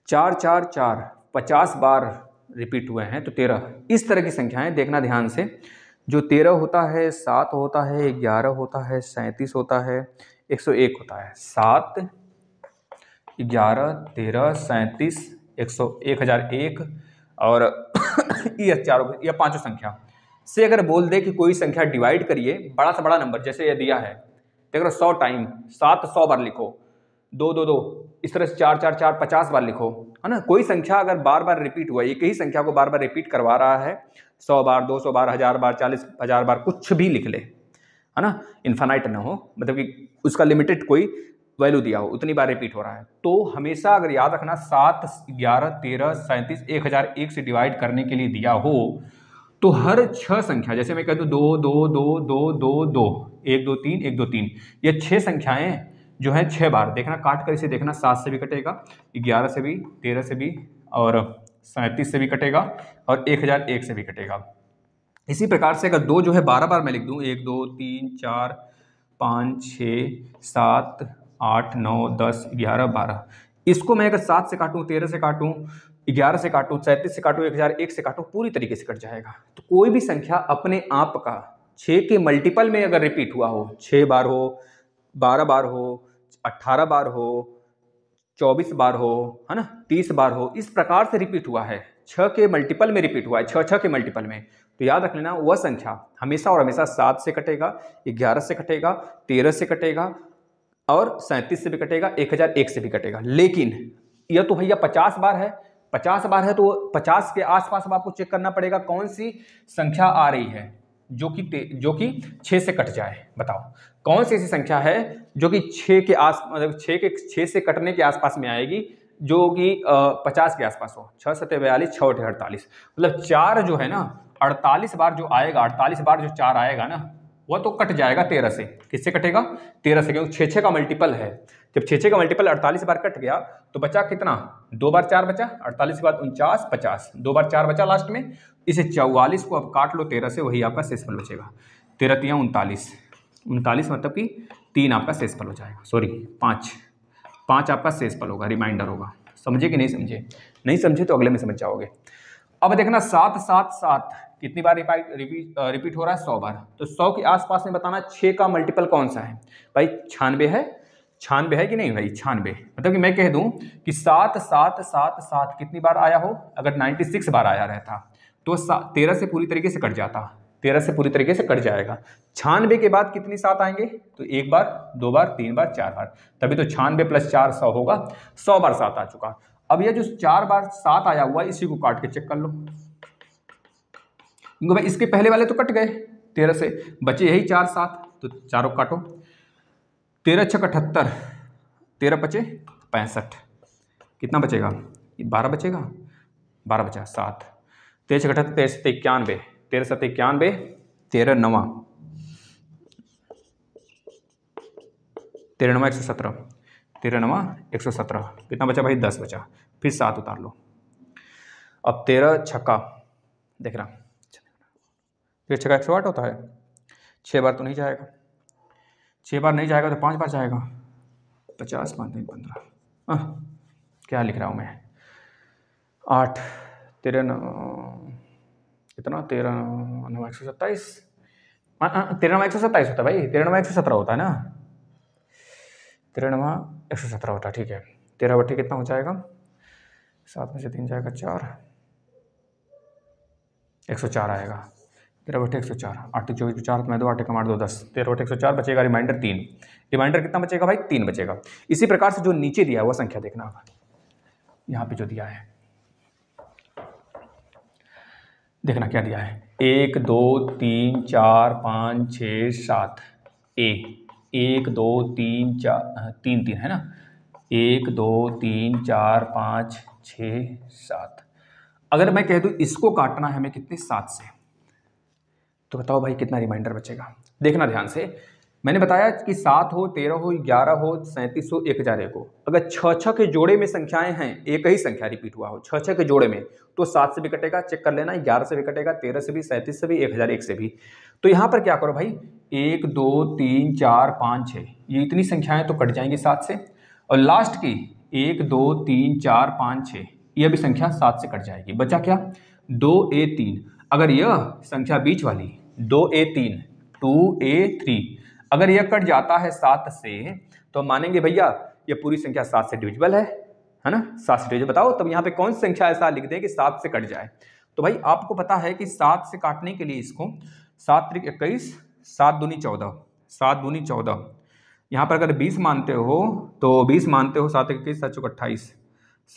4 4 4 50 बार रिपीट हुए हैं, तो 13 इस तरह की संख्याएं देखना ध्यान से। जो 13 होता है, 7 होता है, 11 होता है, 37 होता है, 101 होता है। 7 11 13 37 1001 और ये चारों, ये पांचों संख्या से अगर बोल दे कि कोई संख्या डिवाइड करिए, बड़ा से बड़ा नंबर, जैसे ये दिया है, देख लो 100 टाइम 7 100 बार लिखो, 2 2 2 इस तरह से 4 4 4 50 बार लिखो, है ना। कोई संख्या अगर बार बार रिपीट हुआ, एक ही संख्या को बार बार रिपीट करवा रहा है, 100 बार 200 बार 1000 बार 40,000 बार, कुछ भी लिख ले, है ना, इन्फानाइट ना हो, मतलब कि उसका लिमिटेड कोई वैल्यू दिया हो, उतनी बार रिपीट हो रहा है, तो हमेशा अगर याद रखना 7 11 13 37 1001 से डिवाइड करने के लिए दिया हो, तो हर 6 संख्या, जैसे मैं कह दूं 2 2 2 2 2 2 1 2 3 1 2 3, ये 6 संख्याएं जो है 6 बार देखना, काट कर इसे देखना, 7 से भी कटेगा, 11 से भी, 13 से भी और 37 से भी कटेगा और 1001 से भी कटेगा। इसी प्रकार से अगर 2 जो है 12 बार मैं लिख दूं, 1 2 3 4 5 6 7 8 9 10 11 12, इसको मैं अगर 7 से काटूं, 13 से काटूं, 11 से काटूं, 37 से काटूं, 1001 से काटूं, पूरी तरीके से कट जाएगा। तो कोई भी संख्या अपने आप का 6 के मल्टीपल में अगर रिपीट हुआ हो, 6 बार हो, 12 बार हो, 18 बार हो, 24 बार हो, है ना, 30 बार हो, इस प्रकार से रिपीट हुआ है, 6 के मल्टीपल में रिपीट हुआ है, 6 के मल्टीपल में, तो याद रख लेना वह संख्या हमेशा और हमेशा 7 से कटेगा, 11 से कटेगा, 13 से कटेगा और 37 से भी कटेगा, 1001 से भी कटेगा। लेकिन यह तो भैया 50 बार है, 50 बार है, तो 50 के आसपास अब आपको चेक करना पड़ेगा कौन सी संख्या आ रही है जो कि 6 से कट जाए। बताओ कौन सी ऐसी संख्या है जो कि 6 के आस, मतलब 6 से कटने के आसपास में आएगी, जो कि 50 के आसपास हो। 6 7 42 6 8 48, मतलब 4 जो है ना, 48 बार जो आएगा, 48 बार जो 4 आएगा ना, वह तो कट जाएगा 13 से। किससे कटेगा? 13 से, क्योंकि 6 का मल्टीपल है। जब 6 का मल्टीपल 48 बार कट गया तो बचा कितना? 2 बार 4 बचा, 48 के बाद 49, 50, 2 बार 4 बचा लास्ट में। इसे 44 को अब काट लो 13 से, वही आपका शेषफल बचेगा। 13 तिया 39, 39 मतलब कि 3 आपका शेषफल हो जाएगा, सॉरी 5 आपका शेषफल होगा, रिमाइंडर होगा। समझे कि नहीं समझे? नहीं समझे तो अगले में समझ जाओगे। अब देखना 7 7 7 कितनी बार रिपीट हो रहा है? 100 बार। तो 100 के आसपास में बताना 6 का मल्टीपल कौन सा है भाई? 96 है। 96 है कि नहीं भाई? 96। मतलब कि मैं कह दूं कि 7 7 7 7 कितनी बार आया हो? अगर 96 बार आया रहता तो 13 से पूरी तरीके से कट जाता, 13 से पूरी तरीके से कट जाएगा। 96 के बाद कितनी 7 आएंगे? तो 1 बार, 2 बार, 3 बार, 4 बार, तभी तो 96 + 4 100 होगा। 100 बार 7 आ चुका। अब ये जो 4 बार 7 आया हुआ है इसी को काट के चेक कर लो, क्योंकि भाई इसके पहले वाले तो कट गए 13 से, बचे यही 4 7, तो चारों काटो। 13 × 78, 13 × 5 = 65, कितना बचेगा? 12 बचेगा, 12 बचा 7। 13 × 78 13 × 91, 13 × 7 = 91, 13 × 9 13 × 9 117, 13 × 9 117, कितना बचा भाई? 10 बचा। फिर 7 उतार लो। अब 13 छक्का, देख रहा 13 छक्का 108 होता है। 6 बार तो नहीं जाएगा, 6 बार नहीं जाएगा तो 5 बार जाएगा। 50 5 3 15, क्या लिख रहा हूँ मैं? 8 13 9 कितना? 13 9 127, 13 9 127 होता है भाई, 13 9 117 होता है ना, 13 9 117 होता है, ठीक है। 13 बट्टे कितना हो जाएगा? 7 में से 3 जाएगा 4, 104 आएगा। 13 बट्टे 104, 8 24 4 में 2, 8 कमाट 2 10, 13 बट्टे 104 बचेगा, रिमाइंडर 3। रिमाइंडर कितना बचेगा भाई? 3 बचेगा। इसी प्रकार से जो नीचे दिया है वो संख्या देखना, यहाँ पे जो दिया है देखना क्या दिया है? 1 2 3 4 5 6 7 1 2 3 4 3 3 है ना, 1 2 3 4 5 6 7। अगर मैं कह दूं इसको काटना है हमें कितने? 7 से, तो बताओ भाई कितना रिमाइंडर बचेगा? देखना ध्यान से। मैंने बताया कि 7 हो, 13 हो, 11 हो, 37 हो, 1001 हो। अगर 6 के जोड़े में संख्याएं हैं, एक ही संख्या रिपीट हुआ हो 6 के जोड़े में, तो 7 से भी कटेगा, चेक कर लेना, 11 से भी कटेगा, 13 से भी, 37 से भी, 1001 से भी। तो यहाँ पर क्या करो भाई? 1 2 3 4 5 6 ये इतनी संख्याएं तो कट जाएंगी 7 से, और लास्ट की 1 2 3 4 5 6 यह भी संख्या 7 से कट जाएगी। बचा क्या? 2a3। अगर यह संख्या बीच वाली 2a3 2a3 अगर यह कट जाता है 7 से, तो मानेंगे भैया ये पूरी संख्या 7 से डिविजिबल है ना? 7 से डिविजिबल। बताओ तब यहाँ पे कौन सी संख्या ऐसा लिख दें कि 7 से कट जाए? तो भाई आपको पता है कि 7 से काटने के लिए इसको 7 × 21, 7 दूनी 14, 7 दूनी 14। यहाँ पर अगर 20 मानते हो तो 20 मानते हो, 7 × 21 7 × 28,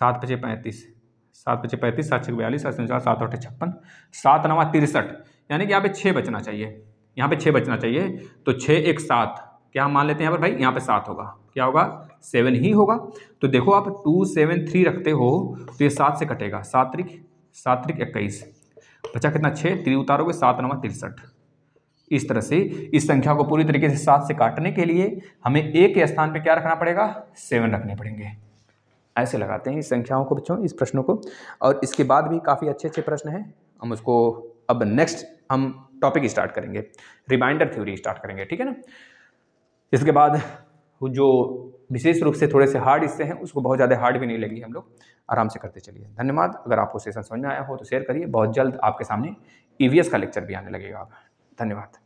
7 × 5 = 35, 7 × 5 = 35, 7 × 6 = 42, 7 × 7 7 8 56, 7 9 63, यानी कि यहाँ पे 6 बचना चाहिए, यहाँ पे 6 बचना चाहिए। तो 6 1 7, क्या हम मान लेते हैं यहाँ पर भाई? यहाँ पे 7 होगा, क्या होगा? 7 ही होगा। तो देखो आप 2 7 3 रखते हो तो ये 7 से कटेगा, 7 3 21, बचा कितना? 6, 3 उतारोगे 7 9 63। इस तरह से इस संख्या को पूरी तरीके से 7 से काटने के लिए हमें a के स्थान पे क्या रखना पड़ेगा? 7 रखने पड़ेंगे। ऐसे लगाते हैं इस संख्याओं को बच्चों, इस प्रश्नों को। और इसके बाद भी काफ़ी अच्छे अच्छे प्रश्न हैं, हम उसको अब नेक्स्ट हम टॉपिक स्टार्ट करेंगे, रिमाइंडर थ्योरी स्टार्ट करेंगे, ठीक है ना। इसके बाद जो विशेष रूप से थोड़े से हार्ड हिस्से हैं उसको बहुत ज़्यादा हार्ड भी नहीं लगेगी, हम लोग आराम से करते चलिए। धन्यवाद। अगर आपको सेशन समझ में आया हो तो शेयर करिए। बहुत जल्द आपके सामने EVS का लेक्चर भी आने लगेगा। धन्यवाद।